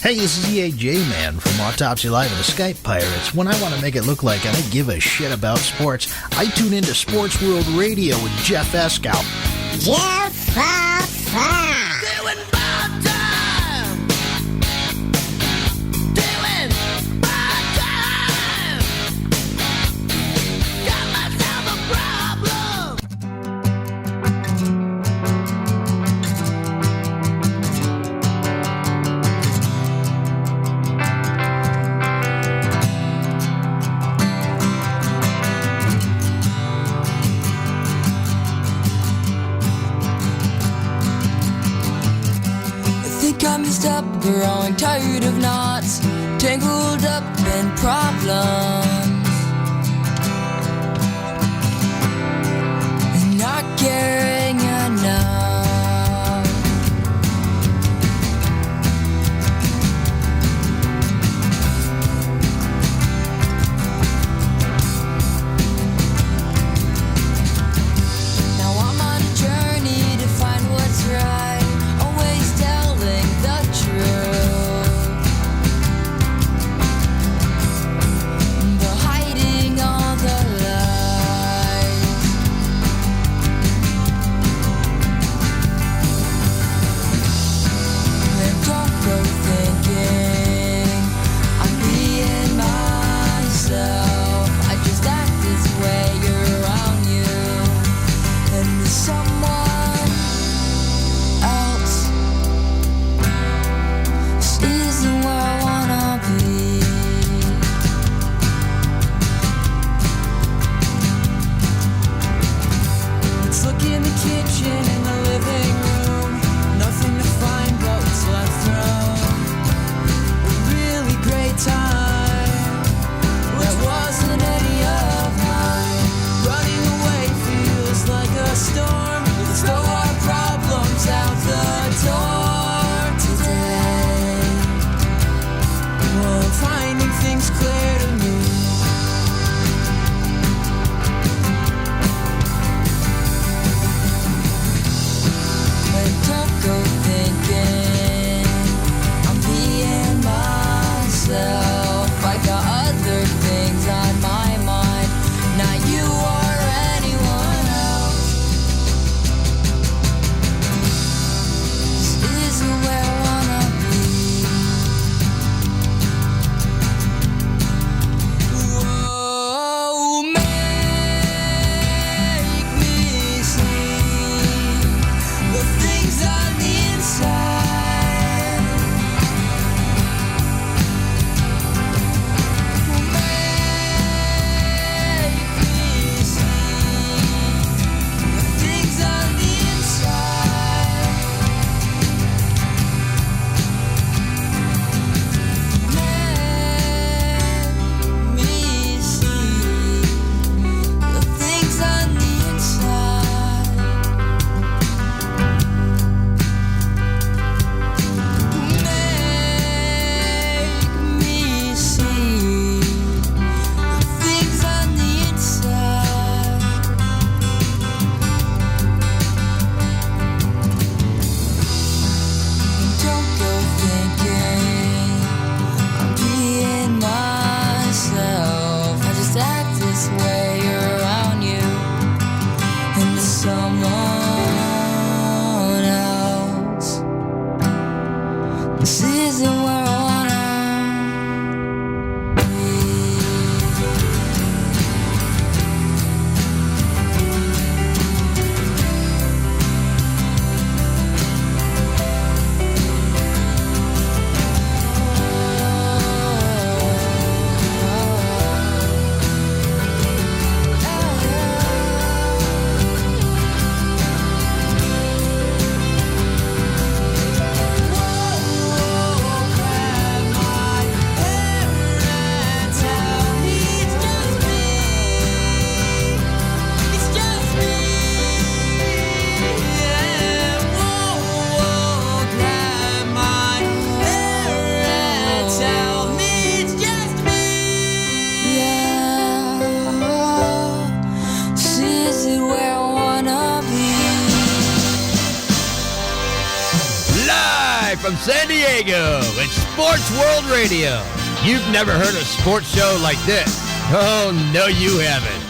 Hey, this is EAJ Man from Autopsy Live and the Skype Pirates. When I want to make it look like I give a shit about sports, I tune into Sports World Radio with Jeff Eskow. Jeff Doing bad time. Doing bad time. Got myself a problem. I'm messed up, growing tired of knots, tangled up in problems, and not caring enough. Now I'm on a journey to find what's right, always telling the truth, but hiding all the lies. And don't go thinking I'm being myself. I just act this way around you, and to someone else. This isn't where I wanna be. Let's look in the kitchen and the living room. Nothing to find but what's left from a really great time that wasn't any of mine. Running away feels like a storm. Let's throw our problems out the door today. Well, finding things clear to me. But don't go thinking I'm being myself. I got other things on my mind, not you or anyone else. This isn't where I wanna be. Whoa, make me see the things on the inside. Make me see the things on the inside. Make me see the things on the inside. Make me see the things on the inside. Don't go thinking I'm being myself. I just act this way around you, and to someone else. This isn't where I wanna be. Whoa, San Diego, it's Sports World Radio. You've never heard a sports show like this. Oh, no, you haven't.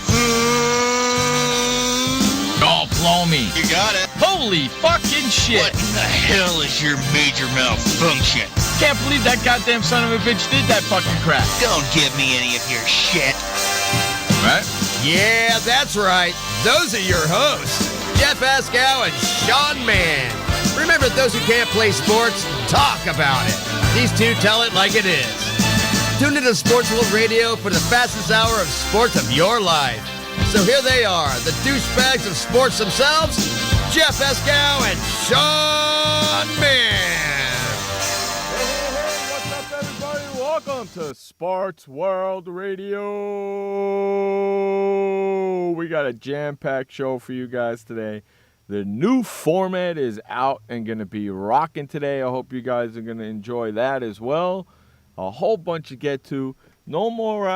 Oh, blow me. You got it. Holy fucking shit. What in the hell is your major malfunction? Can't believe that goddamn son of a bitch did that fucking crap. Don't give me any of your shit. Right? Yeah, that's right. Those are your hosts, Jeff Ascow and Sean Mann. Remember, those who can't play sports, talk about it. These two tell it like it is. Tune into Sports World Radio for the fastest hour of sports of your life. So here they are, the douchebags of sports themselves, Jeff Ascow and Sean Mann. Hey, what's up, everybody? Welcome to Sports World Radio. We got a jam-packed show for you guys today. The new format is out and going to be rocking today. I hope you guys are going to enjoy that as well. A whole bunch to get to. No more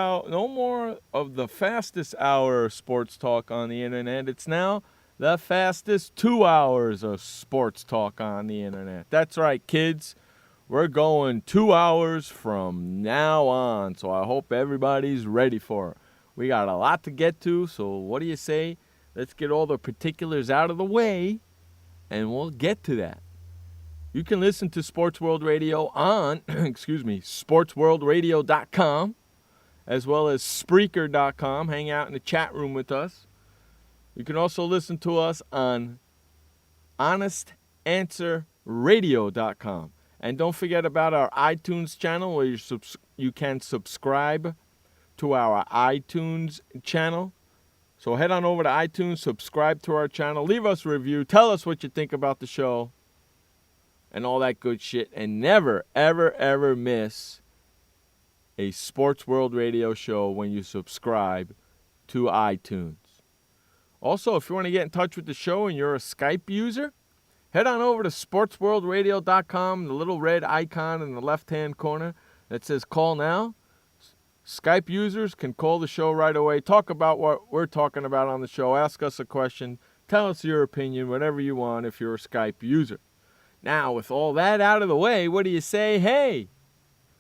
of the fastest hour of sports talk on the internet. It's now the fastest 2 hours of sports talk on the internet. That's right, kids. We're going 2 hours from now on, so I hope everybody's ready for it. We got a lot to get to, so what do you say? Let's get all the particulars out of the way, and we'll get to that. You can listen to Sports World Radio on, SportsWorldRadio.com, as well as Spreaker.com. Hang out in the chat room with us. You can also listen to us on HonestAnswerRadio.com. And don't forget about our iTunes channel where you can subscribe to our iTunes channel. So head on over to iTunes, subscribe to our channel, leave us a review, tell us what you think about the show, and all that good shit. And never, ever, ever miss a Sports World Radio show when you subscribe to iTunes. Also, if you want to get in touch with the show and you're a Skype user, head on over to SportsWorldRadio.com, the little red icon in the left-hand corner that says Call Now. Skype users can call the show right away, talk about what we're talking about on the show, ask us a question, tell us your opinion, whatever you want if you're a Skype user. Now, with all that out of the way, what do you say? Hey,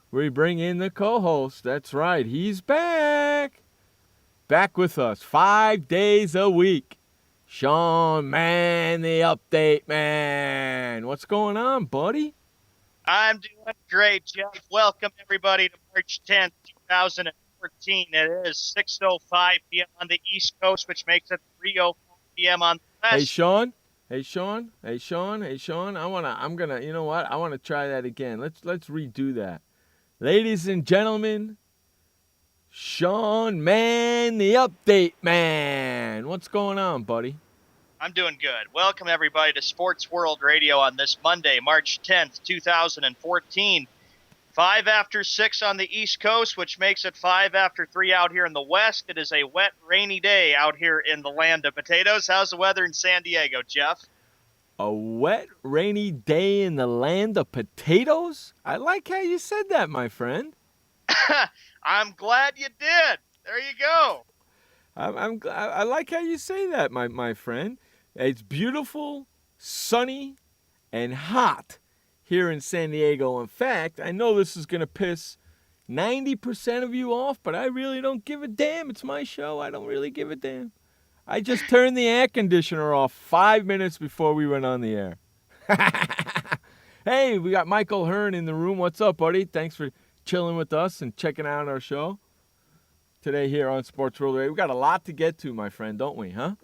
we bring in the co-host. That's right, he's back. Back with us 5 days a week. Sean Mann, the update man. What's going on, buddy? I'm doing great, Jeff. Welcome, everybody, to March 10th, 2014. It is 6:05 p.m. on the East Coast, which makes it 3:05 p.m. on the West. Hey, Sean. I want to try that again. Let's redo that. Ladies and gentlemen, Sean Mann, the update man. What's going on, buddy? I'm doing good. Welcome, everybody, to Sports World Radio on this Monday, March 10th, 2014. 5 after 6 on the East Coast, which makes it 5 after 3 out here in the West. It is a wet, rainy day out here in the land of potatoes. How's the weather in San Diego, Jeff? A wet, rainy day in the land of potatoes? I like how you said that, my friend. I'm glad you did. There you go. I like how you say that, my friend. It's beautiful, sunny, and hot here in San Diego. In fact, I know this is going to piss 90% of you off, but I really don't give a damn. It's my show. I don't really give a damn. I just turned the air conditioner off 5 minutes before we went on the air. Hey, we got Michael Hearn in the room. What's up, buddy? Thanks for chilling with us and checking out our show today here on Sports World Radio. We got a lot to get to, my friend, don't we, huh?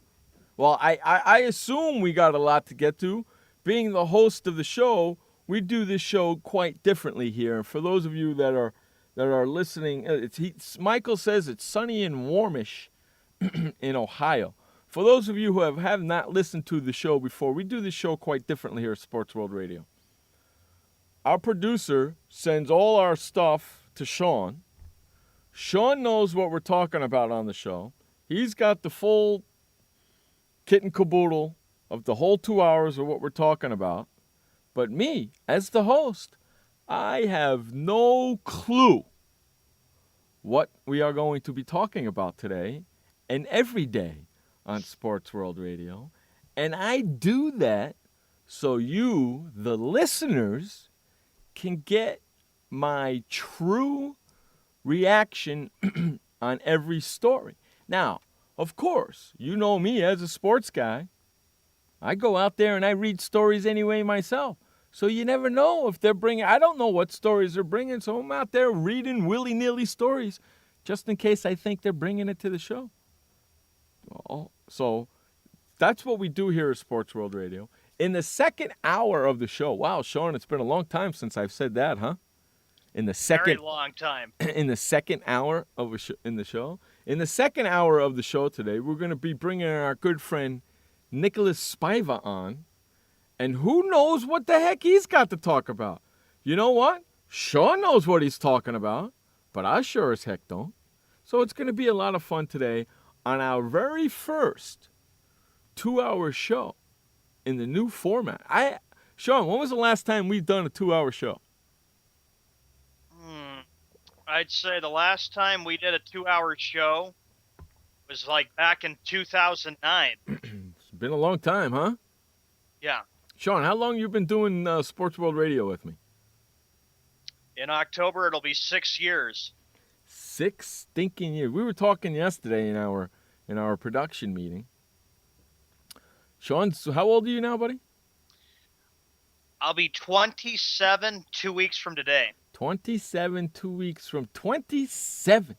Well, I assume we got a lot to get to. Being the host of the show, we do this show quite differently here. For those of you that are listening, Michael says it's sunny and warmish in Ohio. For those of you who have not listened to the show before, we do this show quite differently here at Sports World Radio. Our producer sends all our stuff to Sean. Sean knows what we're talking about on the show. He's got the full kit and caboodle of the whole 2 hours of what we're talking about. But me, as the host, I have no clue what we are going to be talking about today and every day on Sports World Radio. And I do that so you, the listeners, can get my true reaction on every story. Now, of course, you know me as a sports guy. I go out there and I read stories anyway myself. So you never know if they're bringing, I don't know what stories they're bringing, so I'm out there reading willy-nilly stories just in case I think they're bringing it to the show. So that's what we do here at Sports World Radio. In the second hour of the show, wow, Sean, it's been a long time since I've said that, huh? In the second, Very long time. in the second hour of in the show. In the second hour of the show today, we're going to be bringing our good friend Nicholas Spiva on. And who knows what the heck he's got to talk about? You know what? Sean knows what he's talking about, but I sure as heck don't. So it's going to be a lot of fun today on our very first 2-hour show in the new format. Sean, when was the last time we've done a 2-hour show? I'd say the last time we did a 2-hour show was like back in 2009. It's been a long time, huh? Yeah. Sean, how long you been doing Sports World Radio with me? In October, it'll be 6 years. 6 stinking years. We were talking yesterday in our production meeting. Sean, so how old are you now, buddy? I'll be 27 2 weeks from today. 27, 2 weeks from 27.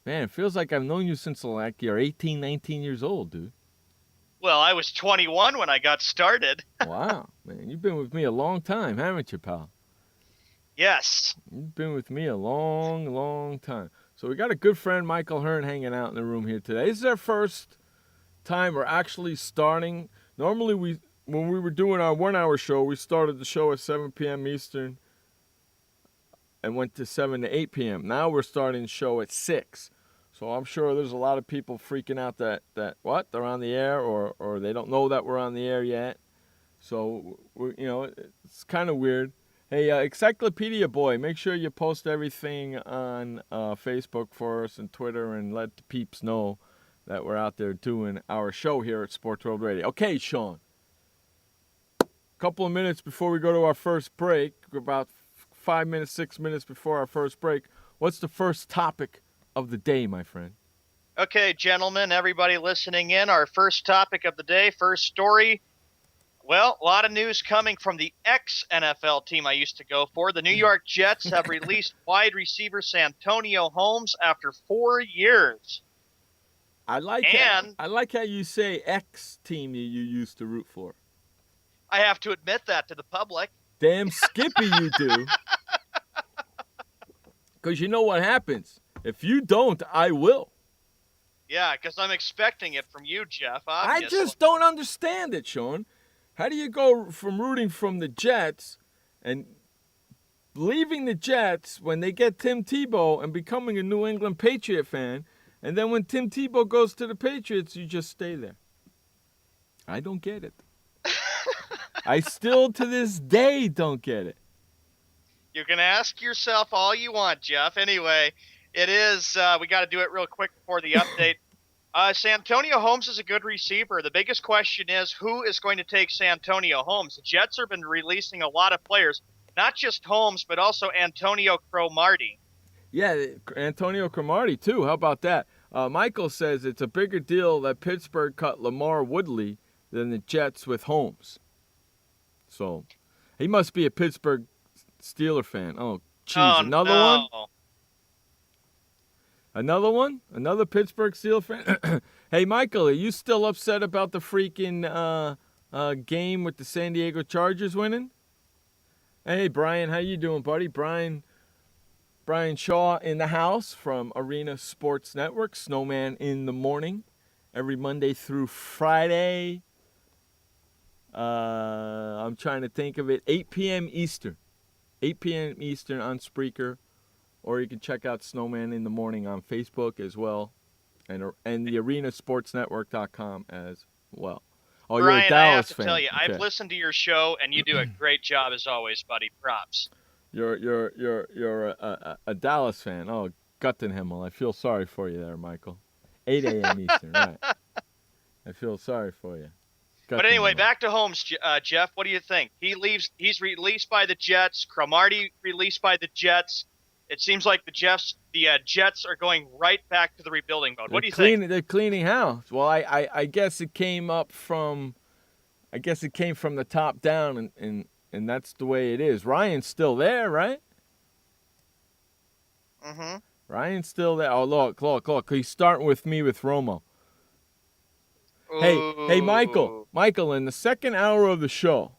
Man, it feels like I've known you since like you're 18, 19 years old, dude. Well, I was 21 when I got started. Wow, man, you've been with me a long time, haven't you, pal? Yes. You've been with me a long, long time. So we got a good friend, Michael Hearn, hanging out in the room here today. This is our first time we're actually starting. Normally, when we were doing our 1-hour show, we started the show at 7 p.m. Eastern and went to 7 to 8 p.m. Now we're starting the show at 6. So I'm sure there's a lot of people freaking out that what? They're on the air or they don't know that we're on the air yet. So, it's kind of weird. Hey, Encyclopedia Boy, make sure you post everything on Facebook for us and Twitter and let the peeps know that we're out there doing our show here at Sports World Radio. Okay, Sean. A couple of minutes before we go to our first break, about 5 minutes, 6 minutes before our first break, what's the first topic of the day, my friend? Okay, gentlemen, everybody listening in, our first topic of the day, first story. Well, a lot of news coming from the ex-NFL team I used to go for. The New York Jets have released wide receiver Santonio Holmes after 4 years. I like how you say ex-team you used to root for. I have to admit that to the public. Damn Skippy you do. Because you know what happens. If you don't, I will. Yeah, because I'm expecting it from you, Jeff, obviously. I just don't understand it, Sean. How do you go from rooting from the Jets and leaving the Jets when they get Tim Tebow and becoming a New England Patriot fan, and then when Tim Tebow goes to the Patriots, you just stay there? I don't get it. I still, to this day, don't get it. You can ask yourself all you want, Jeff. Anyway, it is, we got to do it real quick before the update. Santonio Holmes is a good receiver. The biggest question is who is going to take Santonio Holmes? The Jets have been releasing a lot of players, not just Holmes, but also Antonio Cromartie. Yeah, Antonio Cromartie, too. How about that? Michael says it's a bigger deal that Pittsburgh cut LaMarr Woodley than the Jets with Holmes. So he must be a Pittsburgh Steeler fan. Oh, jeez, another one? Another one? Another Pittsburgh Steelers fan? Hey, Michael, are you still upset about the freaking game with the San Diego Chargers winning? Hey, Brian, how you doing, buddy? Brian Shaw in the house from Arena Sports Network, Snowman in the Morning, every Monday through Friday. I'm trying to think of it. 8 p.m. Eastern. 8 p.m. Eastern on Spreaker. Or you can check out Snowman in the Morning on Facebook as well. And the arenasportsnetwork.com as well. Oh, Brian, you're a Dallas I have to fan. tell you, Okay. I've listened to your show, and you do a great job as always, buddy. Props. You're a Dallas fan. Oh, Guttenhimmel. I feel sorry for you there, Michael. 8 a.m. Eastern, right. I feel sorry for you. But anyway, back to Holmes, Jeff. What do you think? He leaves. He's released by the Jets. Cromartie released by the Jets. It seems like the Jets are going right back to the rebuilding mode. What do you think? They're cleaning house. Well, I guess it came from the top down, and that's the way it is. Ryan's still there, right? Mm-hmm. Ryan's still there. Oh, look. He's starting with me with Romo. Hey, Michael, in the second hour of the show,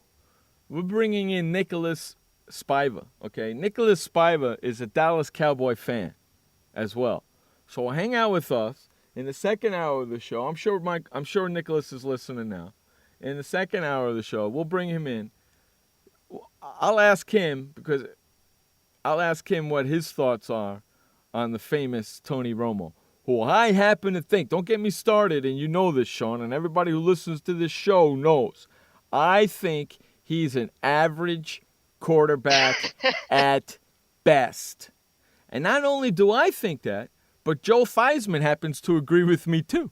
we're bringing in Nicholas Spiva, okay? Nicholas Spiva is a Dallas Cowboy fan as well. So hang out with us in the second hour of the show. I'm sure Nicholas is listening now. In the second hour of the show, we'll bring him in. I'll ask him what his thoughts are on the famous Tony Romo, who I happen to think, don't get me started, and you know this, Sean, and everybody who listens to this show knows, I think he's an average quarterback at best. And not only do I think that, but Joe Theismann happens to agree with me too.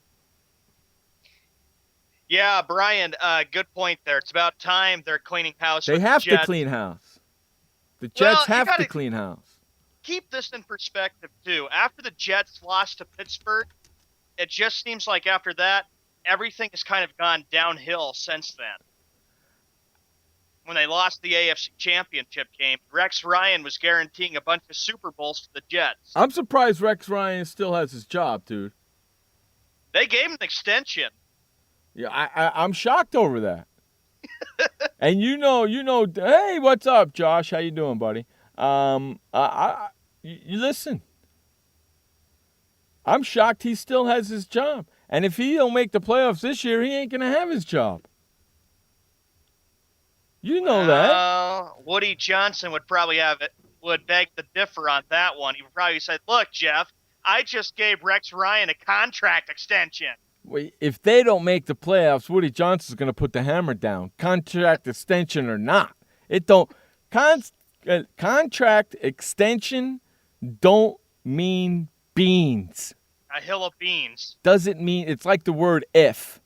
Yeah, Brian, good point there. It's about time they're cleaning house. They have to clean house. The Jets have to clean house. Keep this in perspective, too. After the Jets lost to Pittsburgh, it just seems like after that, everything has kind of gone downhill since then. When they lost the AFC Championship game, Rex Ryan was guaranteeing a bunch of Super Bowls to the Jets. I'm surprised Rex Ryan still has his job, dude. They gave him an extension. Yeah, I'm shocked over that. And you know, hey, what's up, Josh? How you doing, buddy? You listen. I'm shocked he still has his job. And if he don't make the playoffs this year, he ain't going to have his job. You know that. Woody Johnson would probably would beg to differ on that one. He would probably say, look, Jeff, I just gave Rex Ryan a contract extension. Wait, if they don't make the playoffs, Woody Johnson's going to put the hammer down, contract extension or not. It don't contract extension don't mean beans. A hill of beans. Doesn't mean, it's like the word if.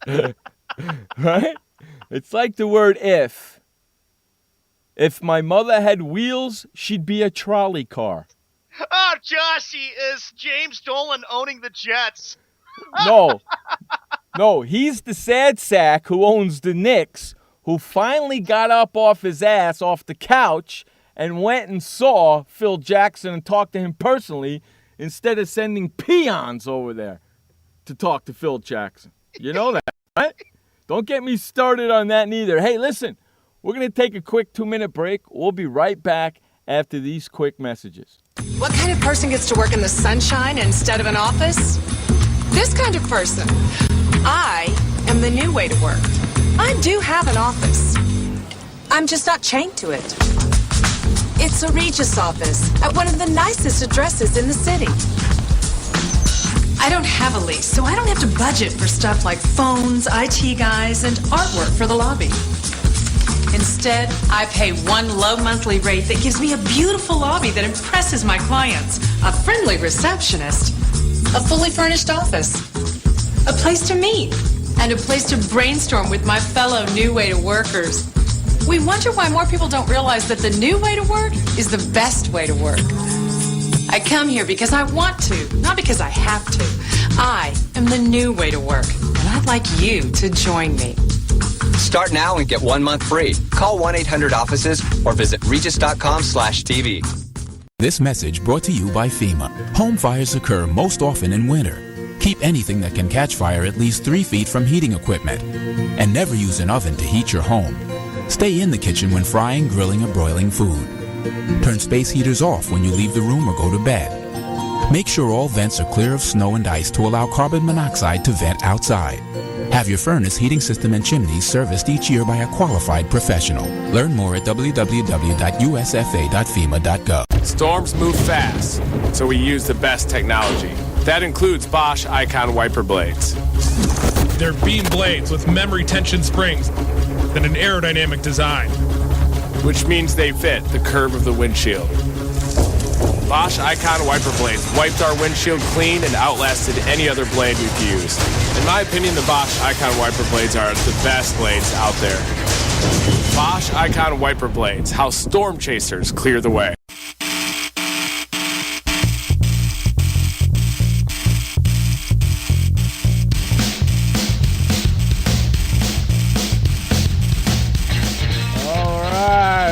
Right? It's like the word if. If my mother had wheels, she'd be a trolley car. Oh, Joshy, is James Dolan owning the Jets? No, he's the sad sack who owns the Knicks, who finally got up off his ass off the couch and went and saw Phil Jackson and talked to him personally instead of sending peons over there to talk to Phil Jackson. You know that, right? Don't get me started on that neither. Hey, listen, we're going to take a quick 2-minute break. We'll be right back after these quick messages. What kind of person gets to work in the sunshine instead of an office? This kind of person. I am the new way to work. I do have an office. I'm just not chained to it. It's a Regis office at one of the nicest addresses in the city. I don't have a lease, so I don't have to budget for stuff like phones, IT guys, and artwork for the lobby. Instead, I pay one low monthly rate that gives me a beautiful lobby that impresses my clients, a friendly receptionist, a fully furnished office, a place to meet, and a place to brainstorm with my fellow new way to workers. We wonder why more people don't realize that the new way to work is the best way to work. I come here because I want to, not because I have to. I am the new way to work, and I'd like you to join me. Start now and get 1 month free. Call 1-800-OFFICES or visit regis.com/TV. This message brought to you by FEMA. Home fires occur most often in winter. Keep anything that can catch fire at least 3 feet from heating equipment. And never use an oven to heat your home. Stay in the kitchen when frying, grilling, or broiling food. Turn space heaters off when you leave the room or go to bed. Make sure all vents are clear of snow and ice to allow carbon monoxide to vent outside. Have your furnace, heating system, and chimneys serviced each year by a qualified professional. Learn more at www.usfa.fema.gov. Storms move fast, so we use the best technology. That includes Bosch Icon wiper blades. They're beam blades with memory tension springs and an aerodynamic design, which means they fit the curve of the windshield. Bosch Icon wiper blades wiped our windshield clean and outlasted any other blade we've used. In my opinion, the Bosch Icon wiper blades are the best blades out there. Bosch Icon wiper blades, how storm chasers clear the way.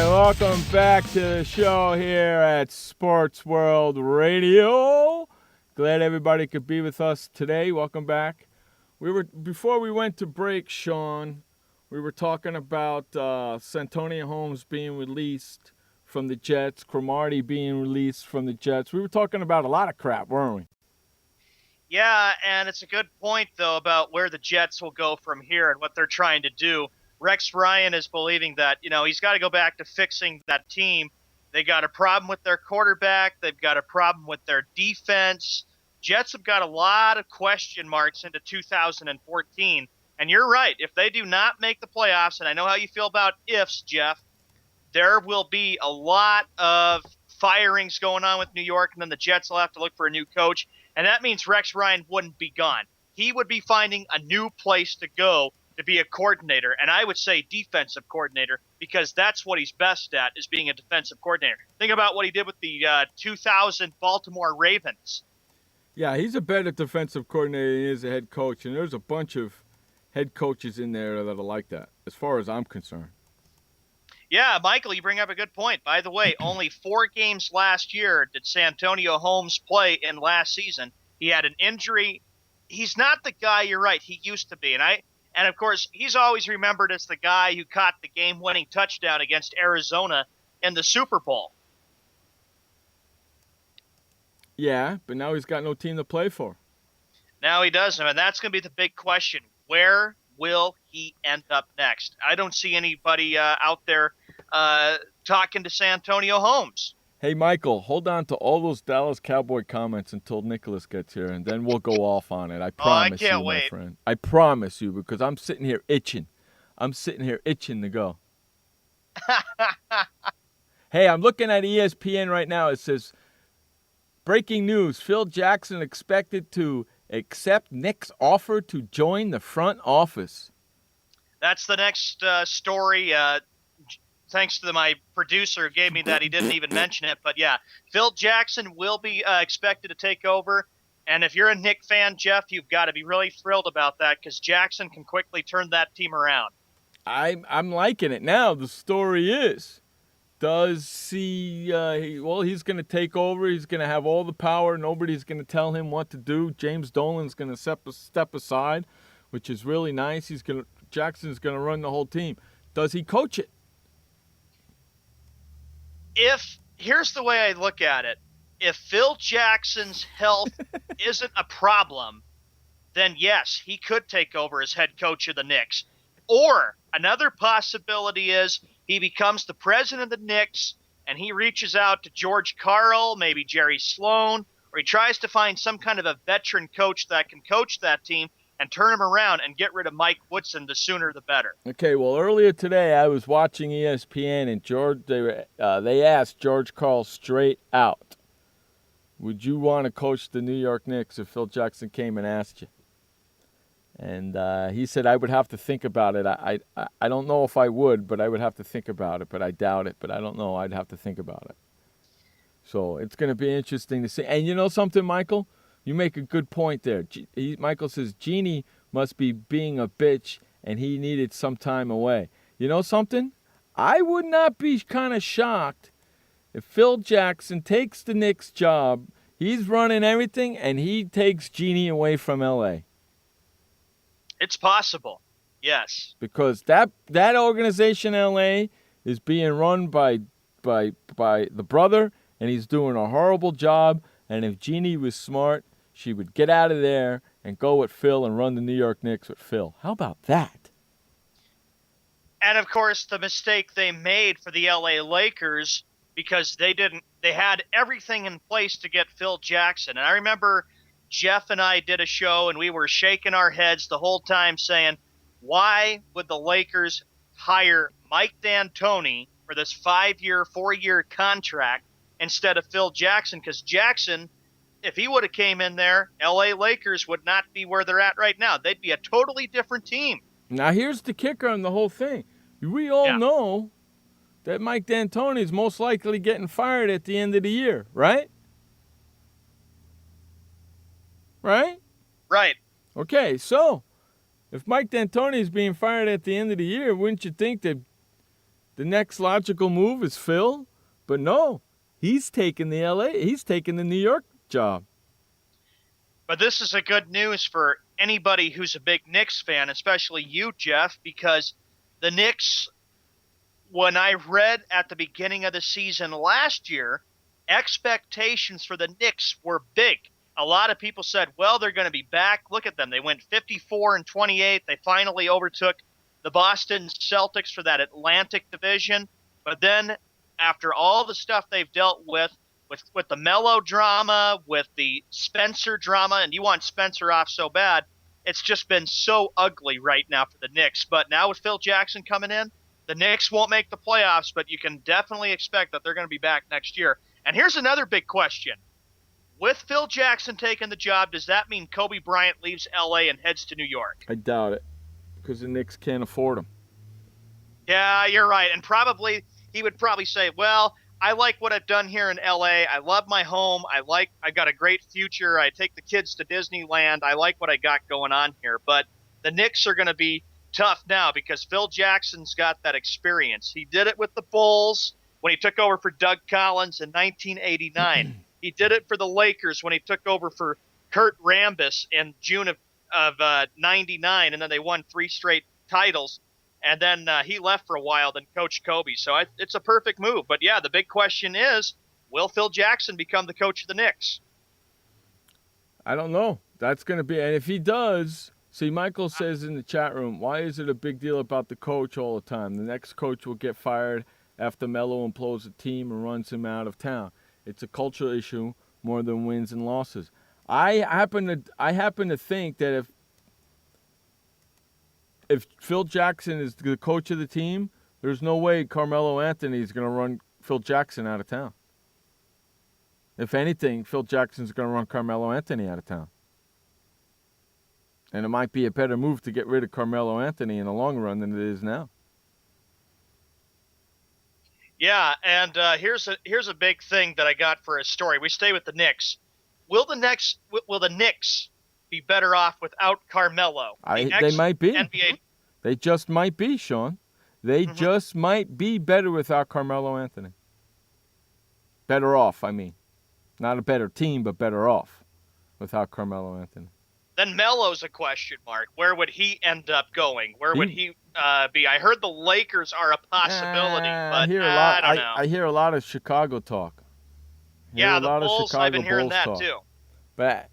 Welcome back to the show here at Sports World Radio. Glad everybody could be with us today. Welcome back. Before we went to break, Sean, we were talking about Santonio Holmes being released from the Jets, Cromartie being released from the Jets. We were talking about a lot of crap, weren't we? Yeah, and it's a good point, though, about where the Jets will go from here and what they're trying to do. Rex Ryan is believing that, he's got to go back to fixing that team. They got a problem with their quarterback. They've got a problem with their defense. Jets have got a lot of question marks into 2014. And you're right. If they do not make the playoffs, and I know how you feel about ifs, Jeff, there will be a lot of firings going on with New York, and then the Jets will have to look for a new coach. And that means Rex Ryan wouldn't be gone. He would be finding a new place to go to be a coordinator, and I would say defensive coordinator, because that's what he's best at, is being a defensive coordinator. Think about what he did with the 2000 Baltimore Ravens. Yeah, he's a better defensive coordinator than he is a head coach, and there's a bunch of head coaches in there that are like that, as far as I'm concerned. Yeah, Michael, you bring up a good point. By the way, only 4 games last year did Santonio Holmes play in last season. He had an injury. He's not the guy, you're right, he used to be, and, of course, he's always remembered as the guy who caught the game-winning touchdown against Arizona in the Super Bowl. Yeah, but now he's got no team to play for. Now he doesn't, and that's going to be the big question. Where will he end up next? I don't see anybody out there talking to Santonio Holmes. Hey, Michael, hold on to all those Dallas Cowboy comments until Nicholas gets here, and then we'll go off on it. I promise you, my friend. I promise you, because I'm sitting here itching. To go. Hey, I'm looking at ESPN right now. It says, breaking news, Phil Jackson expected to accept Nick's offer to join the front office. That's the next story. Thanks to my producer who gave me that. He didn't even mention it. But, yeah, Phil Jackson will be expected to take over. And if you're a Knick fan, Jeff, you've got to be really thrilled about that, because Jackson can quickly turn that team around. I'm liking it. Now, the story is, does he he's going to take over. He's going to have all the power. Nobody's going to tell him what to do. James Dolan's going to step aside, which is really nice. Jackson's going to run the whole team. Does he coach it? Here's the way I look at it. If Phil Jackson's health isn't a problem, then yes, he could take over as head coach of the Knicks. Or another possibility is he becomes the president of the Knicks and he reaches out to George Karl, maybe Jerry Sloan, or he tries to find some kind of a veteran coach that can coach that team and turn him around and get rid of Mike Woodson. The sooner the better. Okay, well, earlier today I was watching ESPN, and they asked George Karl straight out, would you want to coach the New York Knicks if Phil Jackson came and asked you? And he said, I would have to think about it. I don't know if I would, but I would have to think about it. But I doubt it, but I don't know. I'd have to think about it. So it's going to be interesting to see. And you know something, Michael? You make a good point there. Michael says Jeannie must be being a bitch and he needed some time away. You know something? I would not be kind of shocked if Phil Jackson takes the Knicks job, he's running everything, and he takes Jeannie away from L.A. It's possible, yes. Because that organization, L.A., is being run by the brother, and he's doing a horrible job. And if Jeannie was smart, she would get out of there and go with Phil and run the New York Knicks with Phil. How about that? And, of course, the mistake they made for the L.A. Lakers, because they had everything in place to get Phil Jackson. And I remember Jeff and I did a show, and we were shaking our heads the whole time saying, why would the Lakers hire Mike D'Antoni for this 4-year contract instead of Phil Jackson, because Jackson, if he would have came in there, L.A. Lakers would not be where they're at right now. They'd be a totally different team. Now, here's the kicker on the whole thing. We all know that Mike D'Antoni is most likely getting fired at the end of the year, right? Right? Right. Okay, so if Mike D'Antoni is being fired at the end of the year, wouldn't you think that the next logical move is Phil? But no, he's taking the New York job. But this is a good news for anybody who's a big Knicks fan, especially you, Jeff, because the Knicks, when I read at the beginning of the season last year, expectations for the Knicks were big. A lot of people said, well, they're going to be back. Look at them. They went 54-28. They finally overtook the Boston Celtics for that Atlantic division. But then after all the stuff they've dealt with the Melo drama, with the Spencer drama, and you want Spencer off so bad, it's just been so ugly right now for the Knicks. But now with Phil Jackson coming in, the Knicks won't make the playoffs, but you can definitely expect that they're going to be back next year. And here's another big question. With Phil Jackson taking the job, does that mean Kobe Bryant leaves L.A. and heads to New York? I doubt it, because the Knicks can't afford him. Yeah, you're right. And he would probably say, well, I like what I've done here in L.A. I love my home. I got a great future. I take the kids to Disneyland. I like what I got going on here. But the Knicks are going to be tough now because Phil Jackson's got that experience. He did it with the Bulls when he took over for Doug Collins in 1989. He did it for the Lakers when he took over for Kurt Rambis in June of 99, and then they won 3 straight titles. And then he left for a while, then Coach Kobe. So it's a perfect move. But, yeah, the big question is, will Phil Jackson become the coach of the Knicks? I don't know. That's going to be – and if he does – see, Michael says in the chat room, why is it a big deal about the coach all the time? The next coach will get fired after Melo implodes the team and runs him out of town. It's a cultural issue more than wins and losses. I happen to think that if Phil Jackson is the coach of the team, there's no way Carmelo Anthony is going to run Phil Jackson out of town. If anything, Phil Jackson's going to run Carmelo Anthony out of town. And it might be a better move to get rid of Carmelo Anthony in the long run than it is now. Yeah, and here's a big thing that I got for a story. We stay with the Knicks. Will the Knicks be better off without Carmelo? They might be. NBA. They just might be, Sean. They just might be better without Carmelo Anthony. Better off, I mean. Not a better team, but better off without Carmelo Anthony. Then Melo's a question mark. Where would he end up going? Where would he be? I heard the Lakers are a possibility, but I don't know. I hear a lot of Chicago talk. Yeah, the Bulls, I've been hearing that too. But,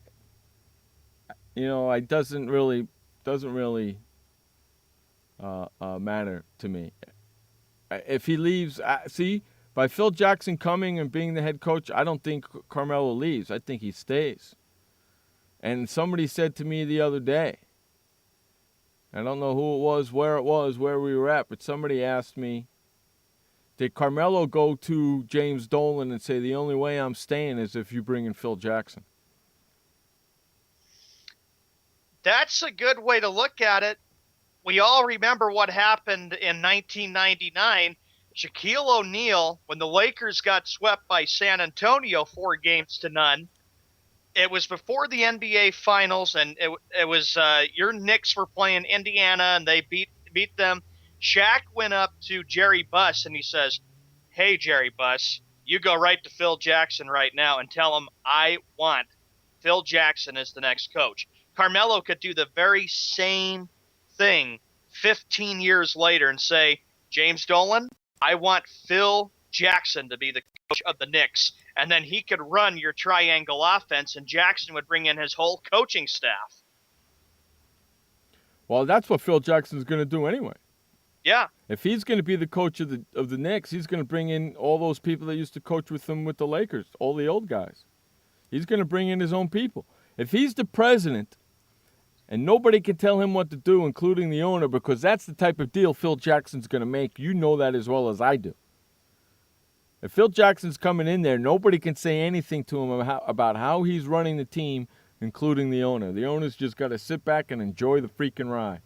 it doesn't really matter to me. If he leaves, by Phil Jackson coming and being the head coach, I don't think Carmelo leaves. I think he stays. And somebody said to me the other day, I don't know who it was, where we were at, but somebody asked me, did Carmelo go to James Dolan and say, the only way I'm staying is if you bring in Phil Jackson? That's a good way to look at it. We all remember what happened in 1999. Shaquille O'Neal, when the Lakers got swept by San Antonio 4-0, it was before the NBA Finals, and it was your Knicks were playing Indiana, and they beat them. Shaq went up to Jerry Buss, and he says, hey, Jerry Buss, you go right to Phil Jackson right now and tell him I want Phil Jackson as the next coach. Carmelo could do the very same thing 15 years later and say, James Dolan, I want Phil Jackson to be the coach of the Knicks. And then he could run your triangle offense, and Jackson would bring in his whole coaching staff. Well, that's what Phil Jackson's going to do anyway. Yeah. If he's going to be the coach of the Knicks, he's going to bring in all those people that used to coach with him with the Lakers, all the old guys. He's going to bring in his own people. If he's the president and nobody can tell him what to do, including the owner, because that's the type of deal Phil Jackson's going to make, you know that as well as I do. If Phil Jackson's coming in there, nobody can say anything to him about how he's running the team, including the owner. The owner's just got to sit back and enjoy the freaking ride.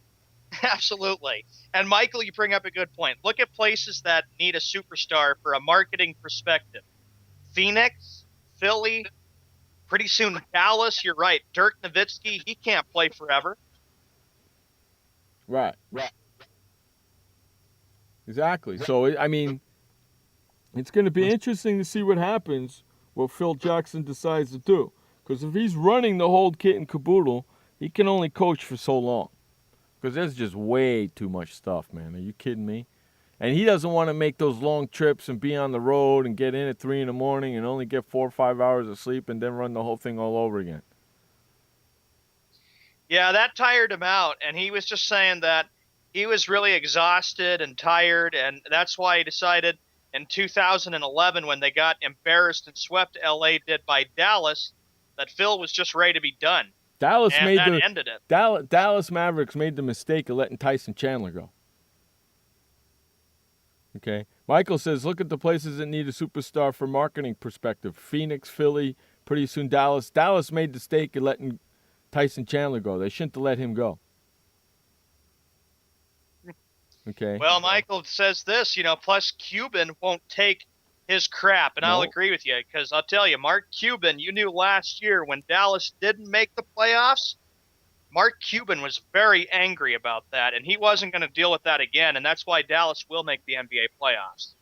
Absolutely. And, Michael, you bring up a good point. Look at places that need a superstar for a marketing perspective. Phoenix, Philly, pretty soon Dallas. You're right. Dirk Nowitzki, he can't play forever. Right. Exactly. So, I mean, it's going to be interesting to see what happens, what Phil Jackson decides to do. Because if he's running the whole kit and caboodle, he can only coach for so long. Because there's just way too much stuff, man. Are you kidding me? And he doesn't want to make those long trips and be on the road and get in at 3 in the morning and only get 4 or 5 hours of sleep and then run the whole thing all over again. Yeah, that tired him out. And he was just saying that he was really exhausted and tired. And that's why he decided in 2011, when they got embarrassed and swept L.A. did by Dallas, that Phil was just ready to be done. Dallas ended it. Dallas Mavericks made the mistake of letting Tyson Chandler go. Okay. Michael says, look at the places that need a superstar for marketing perspective. Phoenix, Philly, pretty soon Dallas. Dallas made the mistake of letting Tyson Chandler go. They shouldn't have let him go. Okay. Well, Michael says this, plus Cuban won't take his crap, and I'll agree with you, because I'll tell you, Mark Cuban, you knew last year when Dallas didn't make the playoffs, Mark Cuban was very angry about that, and he wasn't going to deal with that again, and that's why Dallas will make the NBA playoffs.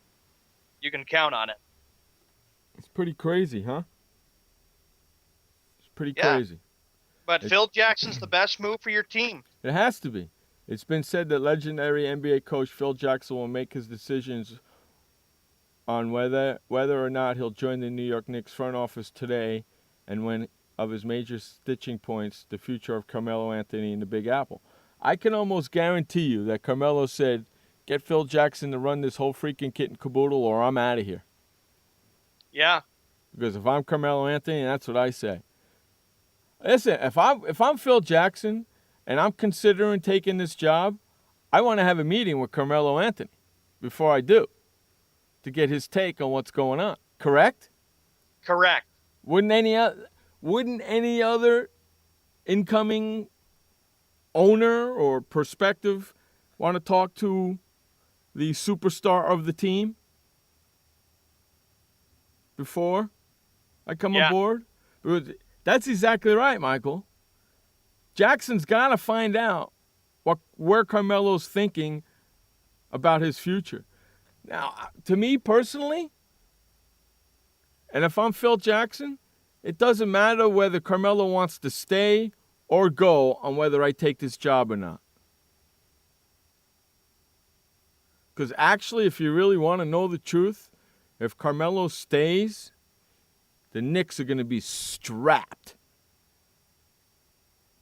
You can count on it. It's pretty crazy, huh? It's pretty crazy. But Phil Jackson's the best move for your team. It has to be. It's been said that legendary NBA coach Phil Jackson will make his decisions on whether or not he'll join the New York Knicks front office today, and when of his major stitching points, the future of Carmelo Anthony in the Big Apple. I can almost guarantee you that Carmelo said, get Phil Jackson to run this whole freaking kit and caboodle or I'm out of here. Yeah. Because if I'm Carmelo Anthony, that's what I say. Listen, if I'm Phil Jackson and I'm considering taking this job, I want to have a meeting with Carmelo Anthony before I do to get his take on what's going on. Correct? Correct. Wouldn't any other incoming owner or prospective want to talk to the superstar of the team before I come aboard? That's exactly right, Michael. Jackson's got to find out where Carmelo's thinking about his future. Now, to me personally, and if I'm Phil Jackson, it doesn't matter whether Carmelo wants to stay or go on whether I take this job or not. Because actually, if you really want to know the truth, if Carmelo stays, the Knicks are going to be strapped.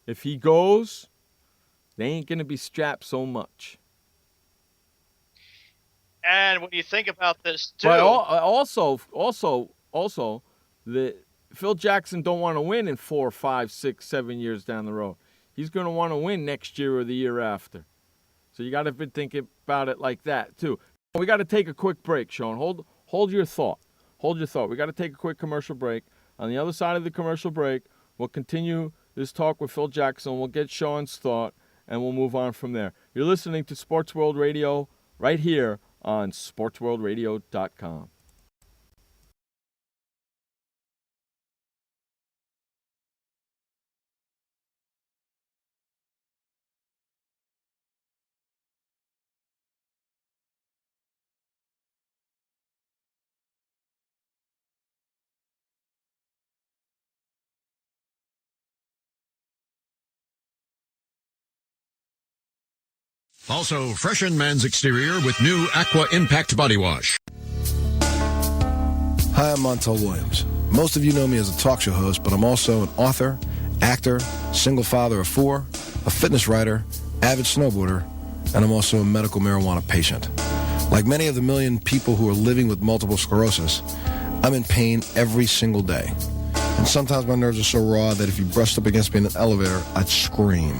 If he goes, they ain't going to be strapped so much. And when you think about this, too. But also, the Phil Jackson don't want to win in 4, 5, 6, 7 years down the road. He's going to want to win next year or the year after. So you got to be thinking about it like that, too. We got to take a quick break, Sean. Hold your thought. Hold your thought. We got to take a quick commercial break. On the other side of the commercial break, we'll continue this talk with Phil Jackson. We'll get Sean's thought, and we'll move on from there. You're listening to Sports World Radio right here on SportsWorldRadio.com. Also, freshen man's exterior with new Aqua Impact Body Wash. Hi, I'm Montel Williams. Most of you know me as a talk show host, but I'm also an author, actor, single father of 4, a fitness writer, avid snowboarder, and I'm also a medical marijuana patient. Like many of the million people who are living with multiple sclerosis, I'm in pain every single day. And sometimes my nerves are so raw that if you brushed up against me in an elevator, I'd scream.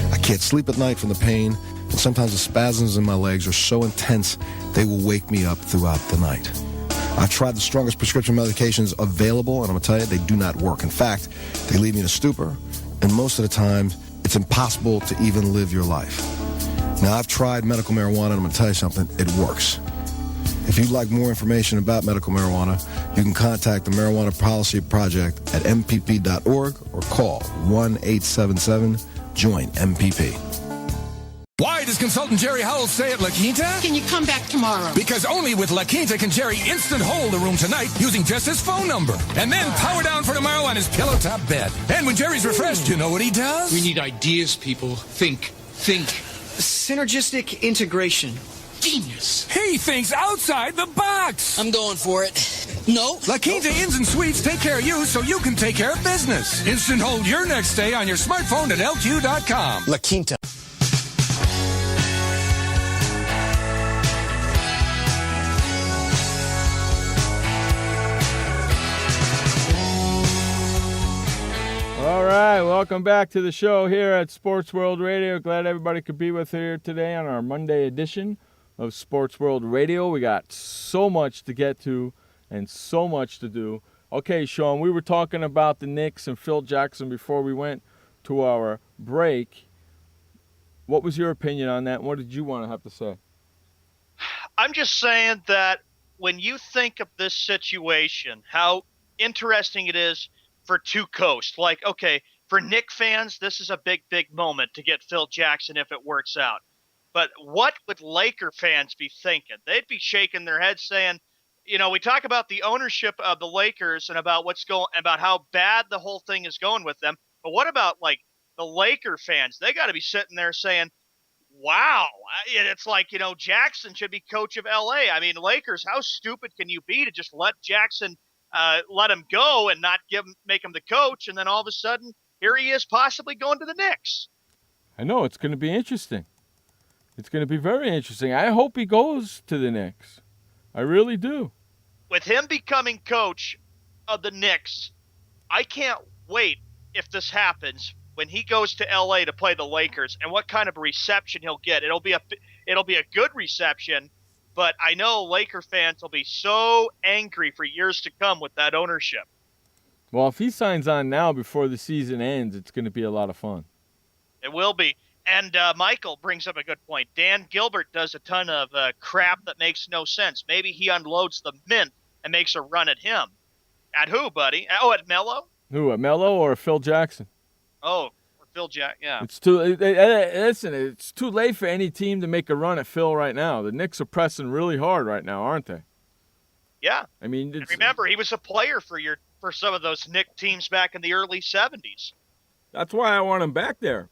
I can't sleep at night from the pain, And sometimes the spasms in my legs are so intense they will wake me up throughout the night. I've tried the strongest prescription medications available, and I'm going to tell you, they do not work. In fact, they leave me in a stupor, and most of the time, it's impossible to even live your life. Now, I've tried medical marijuana, and I'm going to tell you something, it works. If you'd like more information about medical marijuana, you can contact the Marijuana Policy Project at mpp.org or call 1-877-JOIN-MPP. Why does consultant Jerry Howell stay at La Quinta? Can you come back tomorrow? Because only with La Quinta can Jerry instant hold the room tonight using just his phone number. And then power down for tomorrow on his pillow top bed. And when Jerry's refreshed, you know what he does? We need ideas, people. Think. Synergistic integration. Genius. He thinks outside the box. I'm going for it. No. La Quinta Inns and Suites take care of you so you can take care of business. Instant hold your next stay on your smartphone at LQ.com. La Quinta. All right, welcome back to the show here at Sports World Radio. Glad everybody could be with here today on our Monday edition of Sports World Radio. We got so much to get to and so much to do. Okay, Sean, we were talking about the Knicks and Phil Jackson before we went to our break. What was your opinion on that, and what did you want to have to say? I'm just saying that when you think of this situation, how interesting it is for two coasts. Like, okay, for Knick fans, this is a big, big moment to get Phil Jackson if it works out. But what would Laker fans be thinking? They'd be shaking their heads saying, you know, we talk about the ownership of the Lakers and about about how bad the whole thing is going with them. But what about like the Laker fans? They got to be sitting there saying, wow, it's like, you know, Jackson should be coach of LA. I mean, Lakers, how stupid can you be to just let Jackson let him go and not make him the coach, and then all of a sudden, here he is possibly going to the Knicks. I know, it's going to be interesting. It's going to be very interesting. I hope he goes to the Knicks. I really do. With him becoming coach of the Knicks, I can't wait if this happens when he goes to LA to play the Lakers and what kind of a reception he'll get. It'll be a good reception. But I know Laker fans will be so angry for years to come with that ownership. Well, if he signs on now before the season ends, it's going to be a lot of fun. It will be. And Michael brings up a good point. Dan Gilbert does a ton of crap that makes no sense. Maybe he unloads the mint and makes a run at him. At who, buddy? Oh, at Melo? Who, at Melo or Phil Jackson? Oh, Phil Jack, yeah. It's it's too late for any team to make a run at Phil right now. The Knicks are pressing really hard right now, aren't they? Yeah. I mean, and remember, he was a player for some of those Knicks teams back in the early 70s. That's why I want him back there.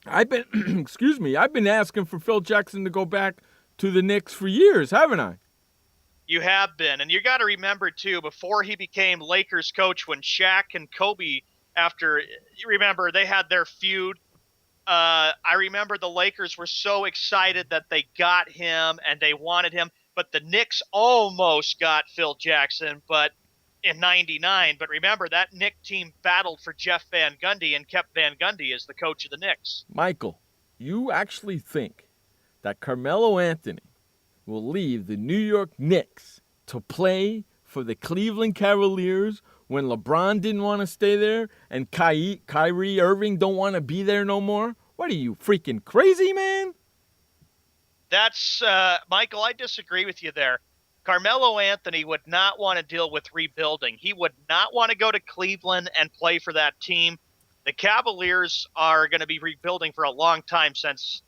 I've been, I've been asking for Phil Jackson to go back to the Knicks for years, haven't I? You have been, and you got to remember too, before he became Lakers coach, when Shaq and Kobe. You remember, they had their feud. I remember the Lakers were so excited that they got him and they wanted him. But the Knicks almost got Phil Jackson in 99. But remember, that Knicks team battled for Jeff Van Gundy and kept Van Gundy as the coach of the Knicks. Michael, you actually think that Carmelo Anthony will leave the New York Knicks to play for the Cleveland Cavaliers when LeBron didn't want to stay there and Kyrie Irving don't want to be there no more? What are you, freaking crazy, man? That's, Michael, I disagree with you there. Carmelo Anthony would not want to deal with rebuilding. He would not want to go to Cleveland and play for that team. The Cavaliers are going to be rebuilding for a long time since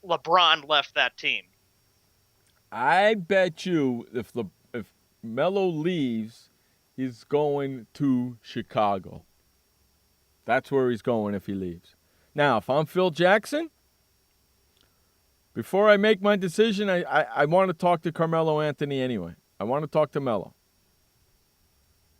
LeBron left that team. I bet you if Melo leaves, he's going to Chicago. That's where he's going if he leaves. Now, if I'm Phil Jackson, before I make my decision, I want to talk to Carmelo Anthony anyway. I want to talk to Melo.